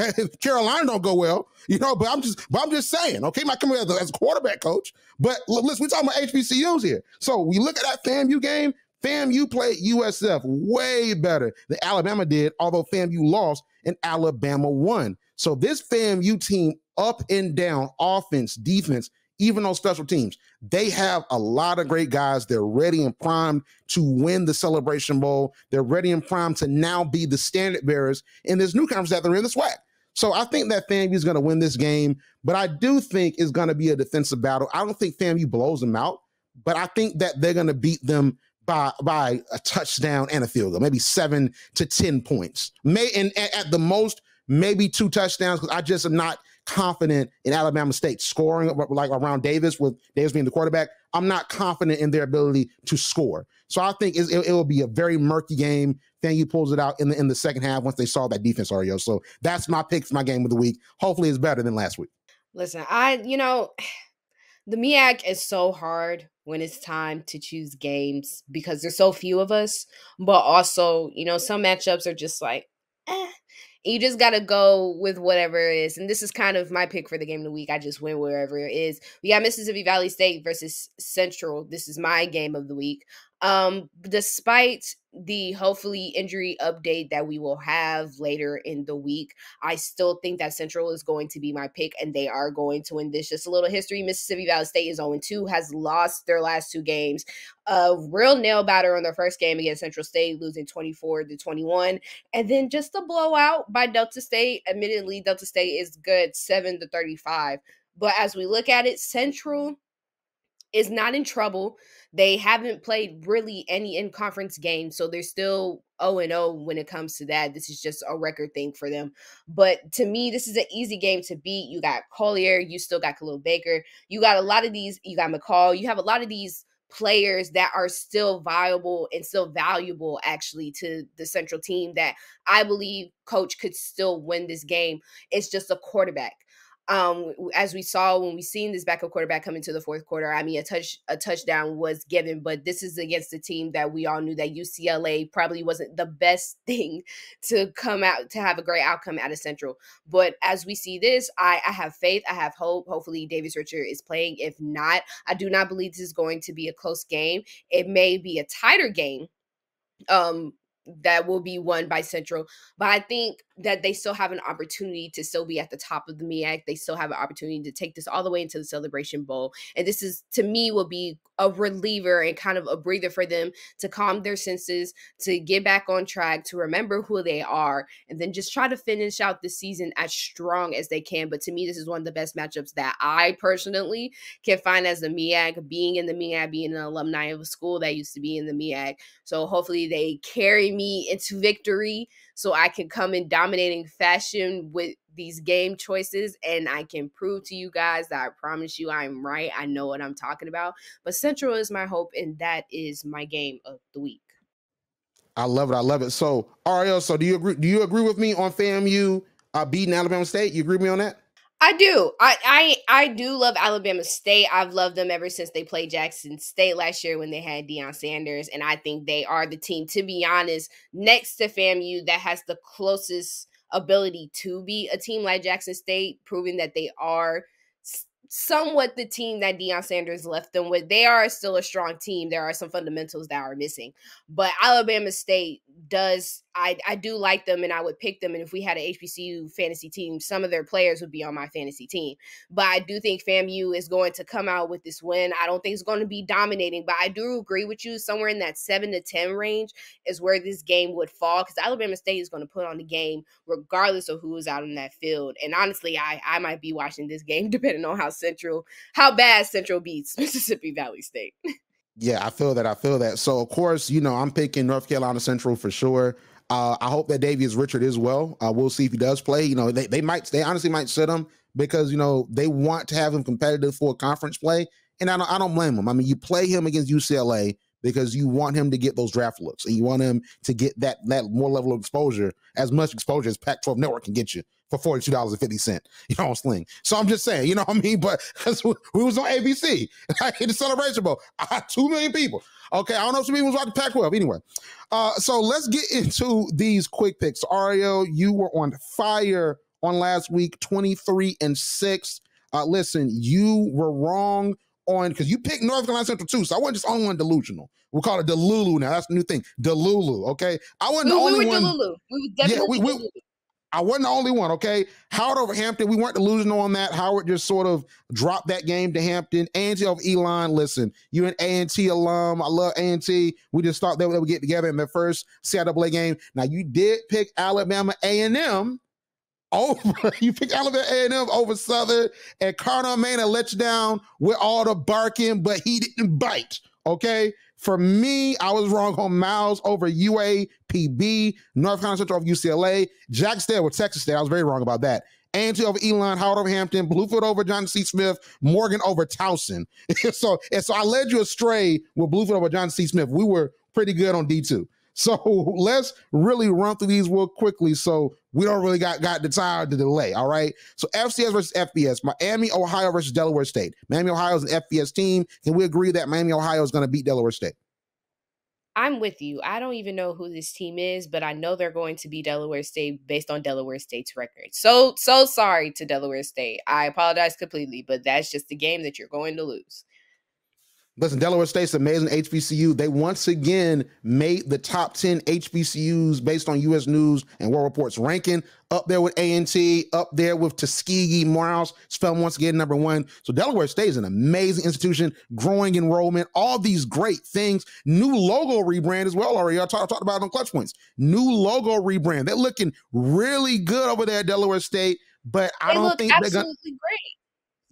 Carolina don't go well, But I'm just saying. Okay, might come in as a quarterback coach. But listen, we're talking about HBCUs here. So we look at that FAMU game. FAMU played USF way better than Alabama did, although FAMU lost and Alabama won. So this FAMU team, up and down, offense, defense, even on special teams, they have a lot of great guys. They're ready and primed to win the Celebration Bowl. They're ready and primed to now be the standard bearers in this new conference that they're in, the SWAC. So I think that FAMU is going to win this game, but I do think it's going to be a defensive battle. I don't think FAMU blows them out, but I think that they're going to beat them by a touchdown and a field goal, maybe 7 to 10 points. And at the most, maybe 2 touchdowns, because I just am not confident in Alabama State scoring like around Davis, with Davis being the quarterback. I'm not confident in their ability to score. So I think it will be a very murky game. FAMU pulls it out in the second half once they saw that defense, Arielle. So that's my pick for my game of the week. Hopefully it's better than last week. Listen, the MEAC is so hard when it's time to choose games because there's so few of us, but also, some matchups are just like, you just got to go with whatever it is. And this is kind of my pick for the game of the week. I just win wherever it is. We got Mississippi Valley State versus Central. This is my game of the week. Despite the hopefully injury update that we will have later in the week, I still think that Central is going to be my pick, and they are going to win this. Just a little history: Mississippi Valley State is 0-2, has lost their last 2 games. A real nail biter on their first game against Central State, losing 24-21, and then just a blowout by Delta State. Admittedly, Delta State is good, 7-35. But as we look at it, Central is not in trouble. They haven't played really any in-conference games, so they're still 0-0 when it comes to that. This is just a record thing for them. But to me, this is an easy game to beat. You got Collier, you still got Khalil Baker. You got a lot of these, you got McCall. You have a lot of these players that are still viable and still valuable actually to the Central team that I believe coach could still win this game. It's just a quarterback. As we saw when we seen this backup quarterback come into the fourth quarter, I mean, a touchdown was given, but this is against the team that we all knew that UCLA probably wasn't the best thing to come out to have a great outcome out of Central. But as we see this, I have faith, I have hope. Hopefully Davius Richard is playing. If not, I do not believe this is going to be a close game. It may be a tighter game. That will be won by Central. But I think that they still have an opportunity to still be at the top of the MEAC. They still have an opportunity to take this all the way into the Celebration Bowl. And this is, to me, will be a reliever and kind of a breather for them to calm their senses, to get back on track, to remember who they are, and then just try to finish out the season as strong as they can. But to me, this is one of the best matchups that I personally can find as a MEAC, being in the MEAC, being an alumni of a school that used to be in the MEAC. So hopefully they carry me into victory so I can come in dominating fashion with these game choices, and I can prove to you guys that I promise you I'm right. I know what I'm talking about. But Central is my hope, and that is my game of the week. I love it. I love it. So, Arielle, so do you agree? Do you agree with me on FAMU beating Alabama State? You agree with me on that? I do. I do love Alabama State. I've loved them ever since they played Jackson State last year when they had Deion Sanders, and I think they are the team, to be honest, next to FAMU that has the closest ability to be a team like Jackson State, proving that they are somewhat the team that Deion Sanders left them with. They are still a strong team. There are some fundamentals that are missing. But Alabama State does, I do like them, and I would pick them. And if we had an HBCU fantasy team, some of their players would be on my fantasy team. But I do think FAMU is going to come out with this win. I don't think it's going to be dominating, but I do agree with you. Somewhere in that 7-10 range is where this game would fall, because Alabama State is going to put on the game regardless of who is out on that field. And honestly, I might be watching this game depending on how bad Central beats Mississippi Valley State. Yeah, I feel that. I feel that. So, of course, I'm picking North Carolina Central for sure. I hope that Davius Richard is well. We'll see if he does play. They honestly might sit him because, they want to have him competitive for conference play. And I don't blame him. I mean, you play him against UCLA because you want him to get those draft looks and you want him to get that more level of exposure, as much exposure as Pac-12 Network can get you for $42.50, on Sling. So I'm just saying, what I mean? But we was on ABC, in the Celebration Bowl. 2 million people. Okay, I don't know if some people was watching Pac-12. Anyway, so let's get into these quick picks. So, Arielle, you were on fire on last week, 23-6. Listen, you were wrong on, because you picked North Carolina Central too, so I wasn't just only one delusional. We'll call it Delulu now. That's the new thing, Delulu. Okay, I wasn't the only one. Delulu. We were definitely Delulu. I wasn't the only one, okay? Howard over Hampton, we weren't delusional on that. Howard just sort of dropped that game to Hampton. A&T over Elon, listen, you're an A&T alum. I love A&T. We just thought they would get together in their first CIAA game. Now, you did pick Alabama A&M over. You picked Alabama A&M over Southern, and Cardinal Manor let you down with all the barking, but he didn't bite, okay? For me, I was wrong on Miles over UAPB, North Carolina Central over UCLA, Jackson State over Texas State. I was very wrong about that. A&T over Elon, Howard over Hampton, Bluefield over Johnson C. Smith, Morgan over Towson. so I led you astray with Bluefield over Johnson C. Smith. We were pretty good on D2. So let's really run through these real quickly so we don't really got the time to delay, all right? So FCS versus FBS, Miami, Ohio versus Delaware State. Miami, Ohio is an FBS team. Can we agree that Miami, Ohio is going to beat Delaware State? I'm with you. I don't even know who this team is, but I know they're going to be Delaware State based on Delaware State's record. So sorry to Delaware State. I apologize completely, but that's just the game that you're going to lose. Listen, Delaware State's amazing HBCU. They once again made the top 10 HBCUs based on U.S. News and World Report's ranking. Up there with A&T, up there with Tuskegee, Morehouse, Spelman once again number 1. So Delaware State is an amazing institution, growing enrollment, all these great things. New logo rebrand as well, Arielle. I talked about it on Clutch Points. New logo rebrand. They're looking really good over there at Delaware State, but I don't think they're going to. Absolutely great.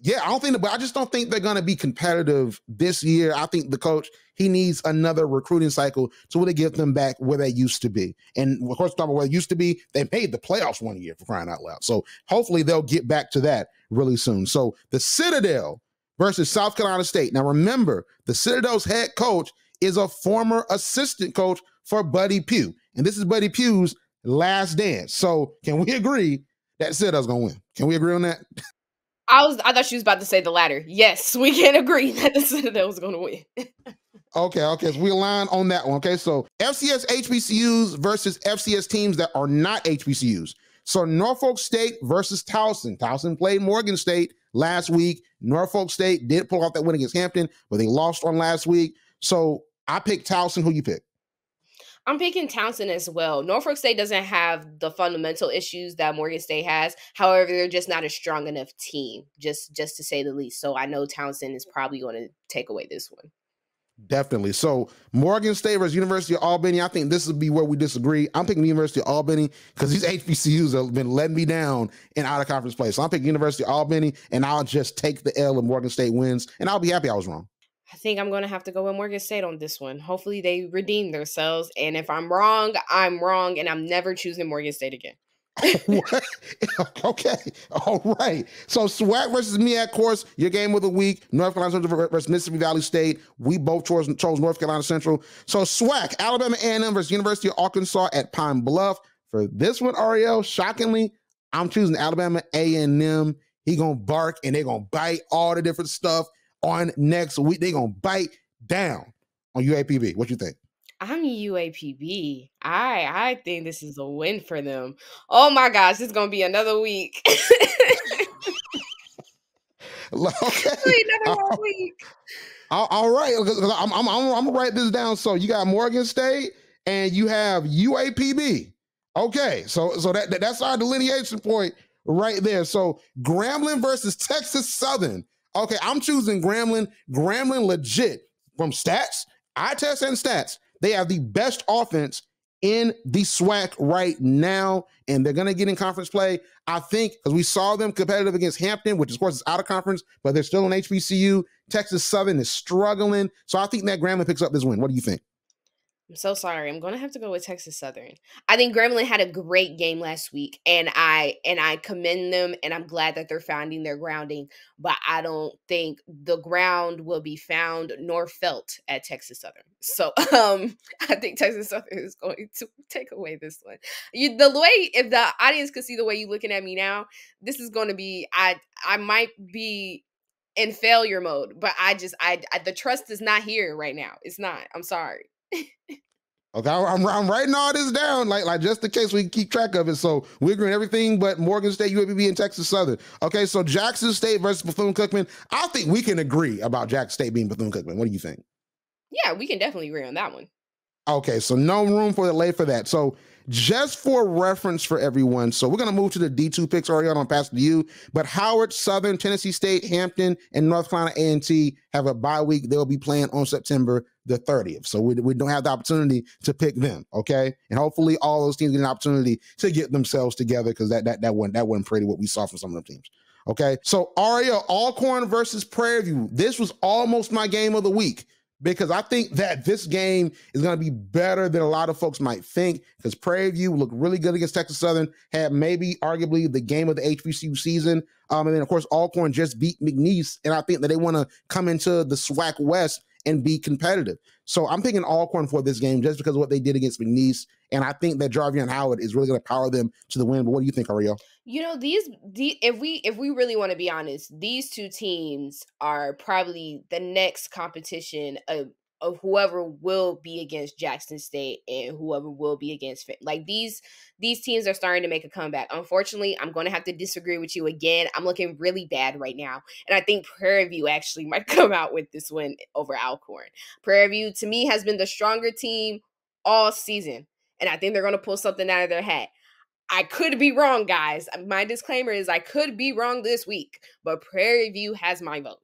Yeah, I just don't think they're going to be competitive this year. I think the coach, he needs another recruiting cycle to really get them back where they used to be. And of course, talking about where they used to be, they made the playoffs one year, for crying out loud. So hopefully they'll get back to that really soon. So the Citadel versus South Carolina State. Now remember, the Citadel's head coach is a former assistant coach for Buddy Pugh. And this is Buddy Pugh's last dance. So can we agree that Citadel's going to win? Can we agree on that? I thought she was about to say the latter. Yes, we can agree that the Citadel was going to win. Okay, so we align on that one. Okay, so FCS HBCUs versus FCS teams that are not HBCUs. So Norfolk State versus Towson. Towson played Morgan State last week. Norfolk State did pull off that win against Hampton, but they lost on last week. So I picked Towson. Who you pick? I'm picking Towson as well. Norfolk State doesn't have the fundamental issues that Morgan State has. However, they're just not a strong enough team, just to say the least. So I know Towson is probably going to take away this one. Definitely. So Morgan State versus University of Albany. I think this would be where we disagree. I'm picking the University of Albany because these HBCUs have been letting me down in out of conference play. So I'm picking University of Albany, and I'll just take the L if Morgan State wins, and I'll be happy I was wrong. I think I'm going to have to go with Morgan State on this one. Hopefully they redeem themselves. And if I'm wrong, I'm wrong. And I'm never choosing Morgan State again. Okay. All right. So SWAC versus MEAC course, your game of the week. North Carolina Central versus Mississippi Valley State. We both chose North Carolina Central. So SWAC, Alabama A&M versus University of Arkansas at Pine Bluff. For this one, Arielle, shockingly, I'm choosing Alabama A&M. He going to bark and they're going to bite all the different stuff on next week. They're going to bite down on UAPB. What you think? I'm UAPB. I think this is a win for them. Oh my gosh, this is going to be another week. Okay. Another week. All right. I'm going to write this down. So you got Morgan State and you have UAPB. Okay. So that's our delineation point right there. So Grambling versus Texas Southern. Okay, I'm choosing Grambling. Grambling legit from stats, eye test and stats. They have the best offense in the SWAC right now, and they're going to get in conference play. I think because we saw them competitive against Hampton, which of course is out of conference, but they're still an HBCU. Texas Southern is struggling, so I think that Grambling picks up this win. What do you think? I'm so sorry. I'm going to have to go with Texas Southern. I think Grambling had a great game last week, and I commend them, and I'm glad that they're finding their grounding, but I don't think the ground will be found nor felt at Texas Southern. So I think Texas Southern is going to take away this one. The way, if the audience could see the way you're looking at me now, this is going to be, I might be in failure mode, but the trust is not here right now. It's not. I'm sorry. Okay, I'm writing all this down, like just in case we can keep track of it. So we agree on everything but Morgan State, UAPB, and Texas Southern. Okay, so Jackson State versus Bethune-Cookman. I think we can agree about Jackson State being Bethune-Cookman. What do you think? Yeah, we can definitely agree on that one. Okay, so no room for delay for that. So just for reference for everyone, so we're going to move to the D2 picks. Arielle, I'll pass to you. But Howard, Southern, Tennessee State, Hampton, and North Carolina A&T have a bye week. They'll be playing on September the 30th. So we don't have the opportunity to pick them, okay? And hopefully all those teams get an opportunity to get themselves together because that wasn't pretty what we saw from some of them teams. Okay, so Arielle, Alcorn versus Prairie View. This was almost my game of the week, because I think that this game is going to be better than a lot of folks might think, because Prairie View looked really good against Texas Southern, had maybe arguably the game of the HBCU season. And then, of course, Alcorn just beat McNeese, and I think that they want to come into the SWAC West and be competitive. So I'm picking Alcorn for this game just because of what they did against McNeese, and I think that Jarvion Howard is really going to power them to the win. But what do you think, Arielle? You know, if we really want to be honest, these two teams are probably the next competition of whoever will be against Jackson State and whoever will be against like these teams are starting to make a comeback. Unfortunately, I'm going to have to disagree with you again. I'm looking really bad right now, and I think Prairie View actually might come out with this win over Alcorn. Prairie View to me has been the stronger team all season, and I think they're going to pull something out of their hat. I could be wrong, guys. My disclaimer is I could be wrong this week, but Prairie View has my vote.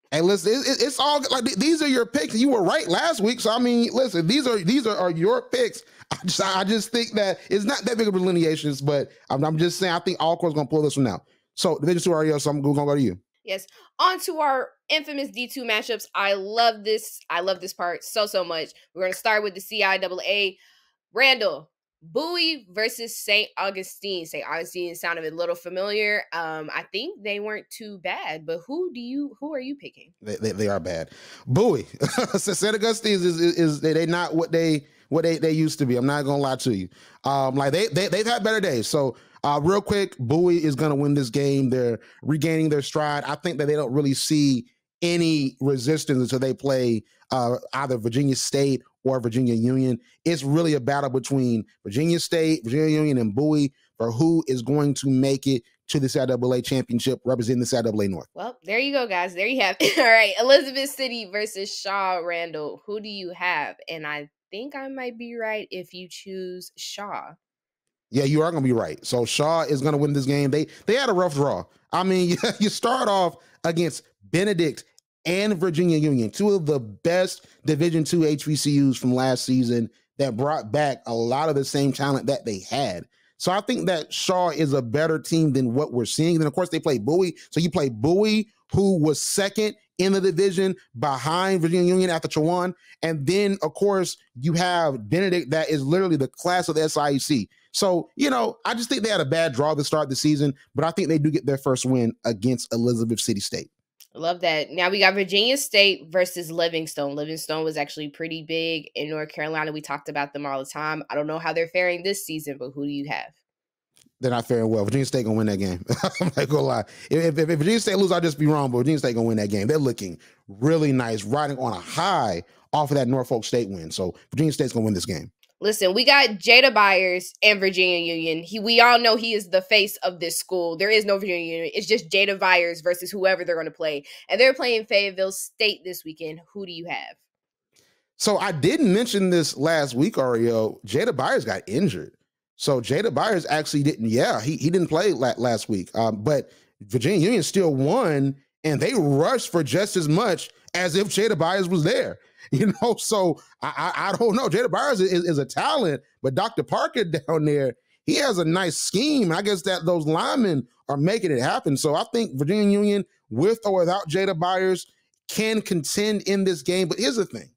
Hey, listen, it's all like these are your picks. You were right last week, so I mean, listen, these are your picks. I just think that it's not that big of a delineations, but I'm just saying I think Alcorn's gonna pull this one out. So Division 2 Arielle, so I'm gonna go to you. Yes, on to our infamous D2 matchups. I love this. I love this part so much. We're gonna start with the CIAA. Randall, Bowie versus St. Augustine. St. Augustine sounded a little familiar. I think they weren't too bad, but who are you picking? They are bad. Bowie. St. Augustine is they not what they used to be. I'm not gonna lie to you. Like they've had better days. So real quick, Bowie is gonna win this game. They're regaining their stride. I think that they don't really see any resistance until they play either Virginia State or Virginia Union. It's really a battle between Virginia State, Virginia Union, and Bowie for who is going to make it to the CIAA championship representing the CIAA North. Well, there you go, guys. There you have it. All right, Elizabeth City versus Shaw. Randall, who do you have? And I think I might be right if you choose Shaw. Yeah, you are going to be right. So Shaw is going to win this game. They had a rough draw. I mean, you start off against Benedict and Virginia Union, two of the best Division II HBCUs from last season that brought back a lot of the same talent that they had. So I think that Shaw is a better team than what we're seeing. Then, of course, they play Bowie. So you play Bowie, who was second in the division behind Virginia Union after Chowan. And then, of course, you have Benedict that is literally the class of the SIEC. So, I just think they had a bad draw to start the season, but I think they do get their first win against Elizabeth City State. Love that. Now we got Virginia State versus Livingstone. Livingstone was actually pretty big in North Carolina. We talked about them all the time. I don't know how they're faring this season, but who do you have? They're not faring well. Virginia State gonna win that game. I'm not gonna lie. If Virginia State lose, I'll just be wrong, but Virginia State gonna win that game. They're looking really nice, riding on a high off of that Norfolk State win. So Virginia State's gonna win this game. Listen, we got Jada Byers and Virginia Union. We all know he is the face of this school. There is no Virginia Union. It's just Jada Byers versus whoever they're going to play. And they're playing Fayetteville State this weekend. Who do you have? So I didn't mention this last week, Arielle. Jada Byers got injured. So Jada Byers actually didn't. Yeah, he didn't play last week. But Virginia Union still won, and they rushed for just as much as if Jada Byers was there. So I don't know. Jada Byers is a talent, but Dr. Parker down there, he has a nice scheme. I guess that those linemen are making it happen. So I think Virginia Union, with or without Jada Byers, can contend in this game. But here's the thing.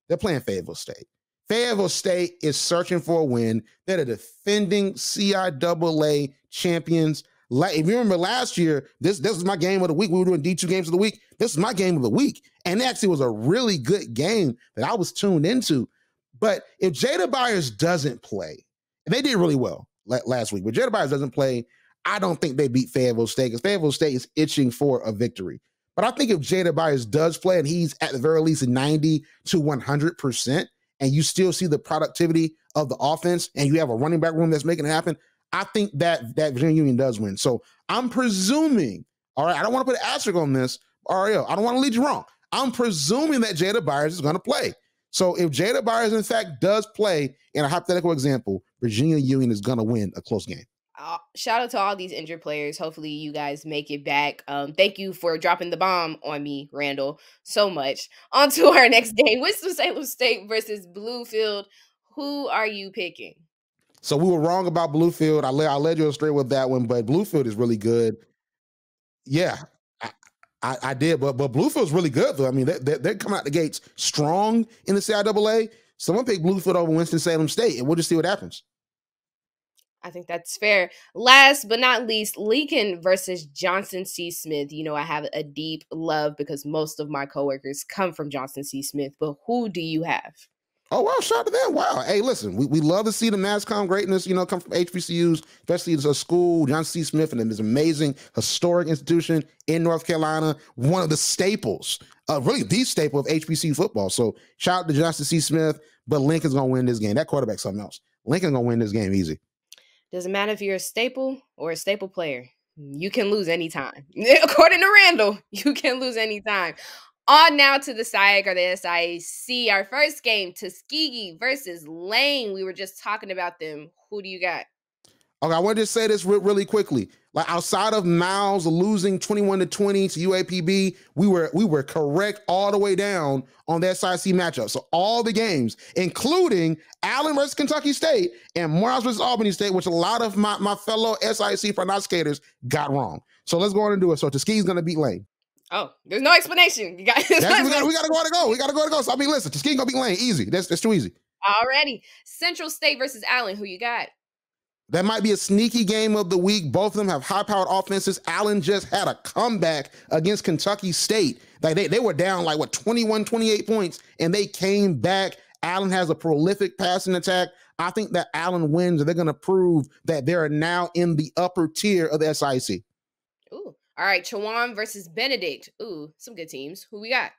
They're playing Fayetteville State. Fayetteville State is searching for a win. They're the defending CIAA champions. If you remember last year, this was my game of the week. We were doing D2 games of the week. This is my game of the week. And it actually was a really good game that I was tuned into. But if Jada Byers doesn't play, and they did really well last week, but Jada Byers doesn't play, I don't think they beat Fayetteville State because Fayetteville State is itching for a victory. But I think if Jada Byers does play and he's at the very least 90 to 100%, and you still see the productivity of the offense and you have a running back room that's making it happen, I think that Virginia Union does win. So I'm presuming, all right, I don't want to put an asterisk on this, Arielle. I don't want to lead you wrong. I'm presuming that Jada Byers is going to play. So if Jada Byers, in fact, does play, in a hypothetical example, Virginia Union is going to win a close game. Shout out to all these injured players. Hopefully you guys make it back. Thank you for dropping the bomb on me, Randall, so much. On to our next game. Winston-Salem State versus Bluefield. Who are you picking? So we were wrong about Bluefield. I led you astray with that one, but Bluefield is really good. Yeah, I did, but Bluefield's really good, though. I mean, they're coming out the gates strong in the CIAA. Someone pick Bluefield over Winston-Salem State, and we'll just see what happens. I think that's fair. Last but not least, Lincoln versus Johnson C. Smith. I have a deep love because most of my coworkers come from Johnson C. Smith, but who do you have? Oh, wow, shout out to them. Wow. Hey, listen, we love to see the MassCom greatness, come from HBCUs, especially as a school, Johnson C. Smith, and this amazing historic institution in North Carolina, one of the staples really the staple of HBCU football. So shout out to Justin C. Smith, but Lincoln's going to win this game. That quarterback's something else. Lincoln's going to win this game easy. Doesn't matter if you're a staple or a staple player. You can lose anytime. According to Randall, you can lose anytime. On now to the SIAC or the SIAC. Our first game, Tuskegee versus Lane. We were just talking about them. Who do you got? Okay, I want to just say this really quickly. Like outside of Miles losing 21-20 to UAPB, we were correct all the way down on the SIC matchup. So all the games, including Allen versus Kentucky State and Morehouse versus Albany State, which a lot of my fellow SIC prognosticators got wrong. So let's go on and do it. So Tuskegee's going to beat Lane. Oh, there's no explanation. You got. We got to go. We got to go. So I mean, listen, Tuskegee going to beat Lane. Easy. That's too easy. Already. Central State versus Allen. Who you got? That might be a sneaky game of the week. Both of them have high-powered offenses. Allen just had a comeback against Kentucky State. Like they were down like 21, 28 points, and they came back. Allen has a prolific passing attack. I think that Allen wins, and they're going to prove that they're now in the upper tier of the SIC. Ooh, all right. Chowan versus Benedict. Ooh, some good teams. Who we got?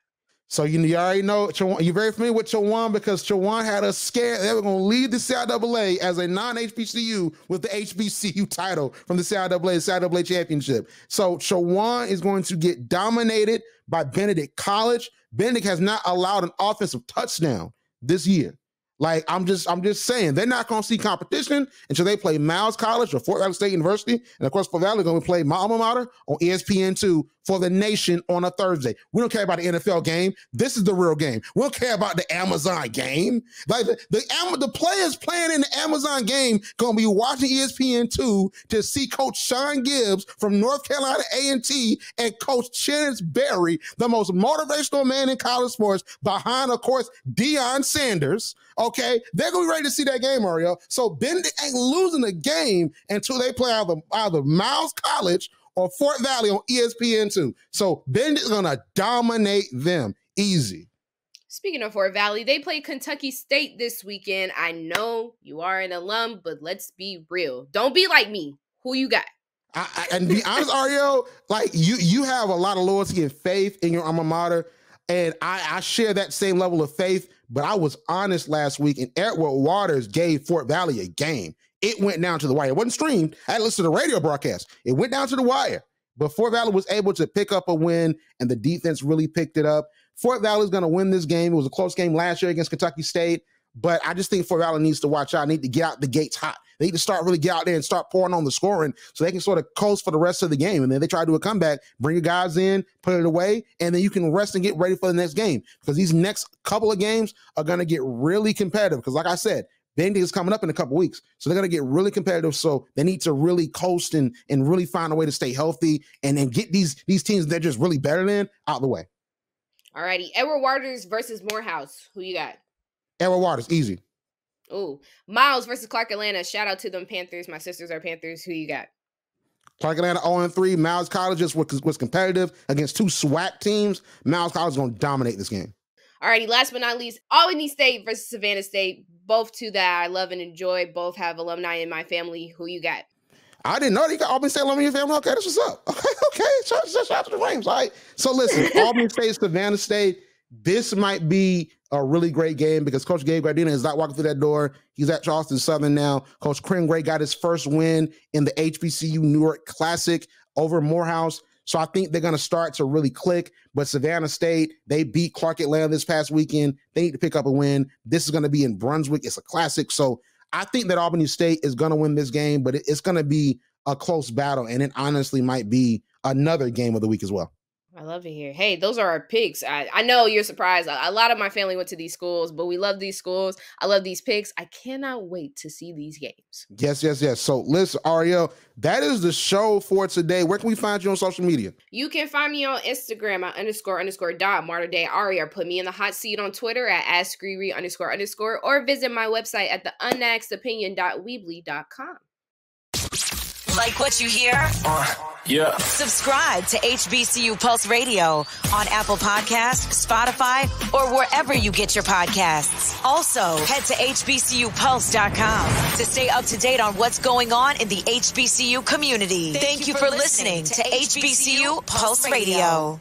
So you already know, you're very familiar with Chowan because Chowan had us scared they were going to lead the CIAA as a non-HBCU with the HBCU title from the CIAA championship. So Chowan is going to get dominated by Benedict College. Benedict has not allowed an offensive touchdown this year. Like, I'm just saying, they're not going to see competition until they play Miles College or Fort Valley State University. And, of course, Fort Valley is going to play my alma mater on ESPN2 for the nation on a Thursday. We don't care about the NFL game. This is the real game. We don't care about the Amazon game. Like, the players playing in the Amazon game going to be watching ESPN2 to see Coach Sean Gibbs from North Carolina A&T and Coach Chance Berry, the most motivational man in college sports, behind, of course, Deion Sanders. Okay, they're going to be ready to see that game, Arielle. So Benedict ain't losing a game until they play either Miles College or Fort Valley on ESPN2. So Benedict's going to dominate them. Easy. Speaking of Fort Valley, they play Kentucky State this weekend. I know you are an alum, but let's be real. Don't be like me. Who you got? And be honest, Arielle, like you have a lot of loyalty and faith in your alma mater, and I share that same level of faith. But I was honest last week, and Edward Waters gave Fort Valley a game. It went down to the wire. It wasn't streamed. I had to listen to the radio broadcast. It went down to the wire. But Fort Valley was able to pick up a win, and the defense really picked it up. Fort Valley is going to win this game. It was a close game last year against Kentucky State. But I just think Fort Valley needs to watch out. Need to get out the gates hot. They need to start really get out there and start pouring on the scoring so they can sort of coast for the rest of the game. And then they try to do a comeback, bring your guys in, put it away, and then you can rest and get ready for the next game. Because these next couple of games are going to get really competitive. Because like I said, Benedict is coming up in a couple weeks. So they're going to get really competitive. So they need to really coast and really find a way to stay healthy and then get these teams they're just really better than out of the way. All righty. Edward Waters versus Morehouse. Who you got? Edward Waters, easy. Ooh, Miles versus Clark Atlanta. Shout out to them Panthers. My sisters are Panthers. Who you got? Clark Atlanta 0-3. Miles College was competitive against two SWAC teams. Miles College is going to dominate this game. Alrighty, last but not least, Albany State versus Savannah State. Both two that I love and enjoy. Both have alumni in my family. Who you got? I didn't know you got Albany State alumni in your family. Okay, that's what's up. Okay. Shout out to the Rams. All right. So listen, Albany State, Savannah State. This might be a really great game because Coach Gabe Gardena is not walking through that door. He's at Charleston Southern now. Coach Kringray got his first win in the HBCU Newark Classic over Morehouse. So I think they're going to start to really click. But Savannah State, they beat Clark Atlanta this past weekend. They need to pick up a win. This is going to be in Brunswick. It's a classic. So I think that Albany State is going to win this game, but it's going to be a close battle. And it honestly might be another game of the week as well. I love it here. Hey, those are our picks. I know you're surprised. A lot of my family went to these schools, but we love these schools. I love these picks. I cannot wait to see these games. Yes. So listen, Arielle, that is the show for today. Where can we find you on social media? You can find me on Instagram at __.marterdayari, or put me in the hot seat on Twitter at @AskRiri__, or visit my website at theunnaxedopinion.weebly.com. Like what you hear? Yeah. Subscribe to HBCU Pulse Radio on Apple Podcasts, Spotify, or wherever you get your podcasts. Also, head to HBCUPulse.com to stay up to date on what's going on in the HBCU community. Thank you for listening to HBCU Pulse Radio.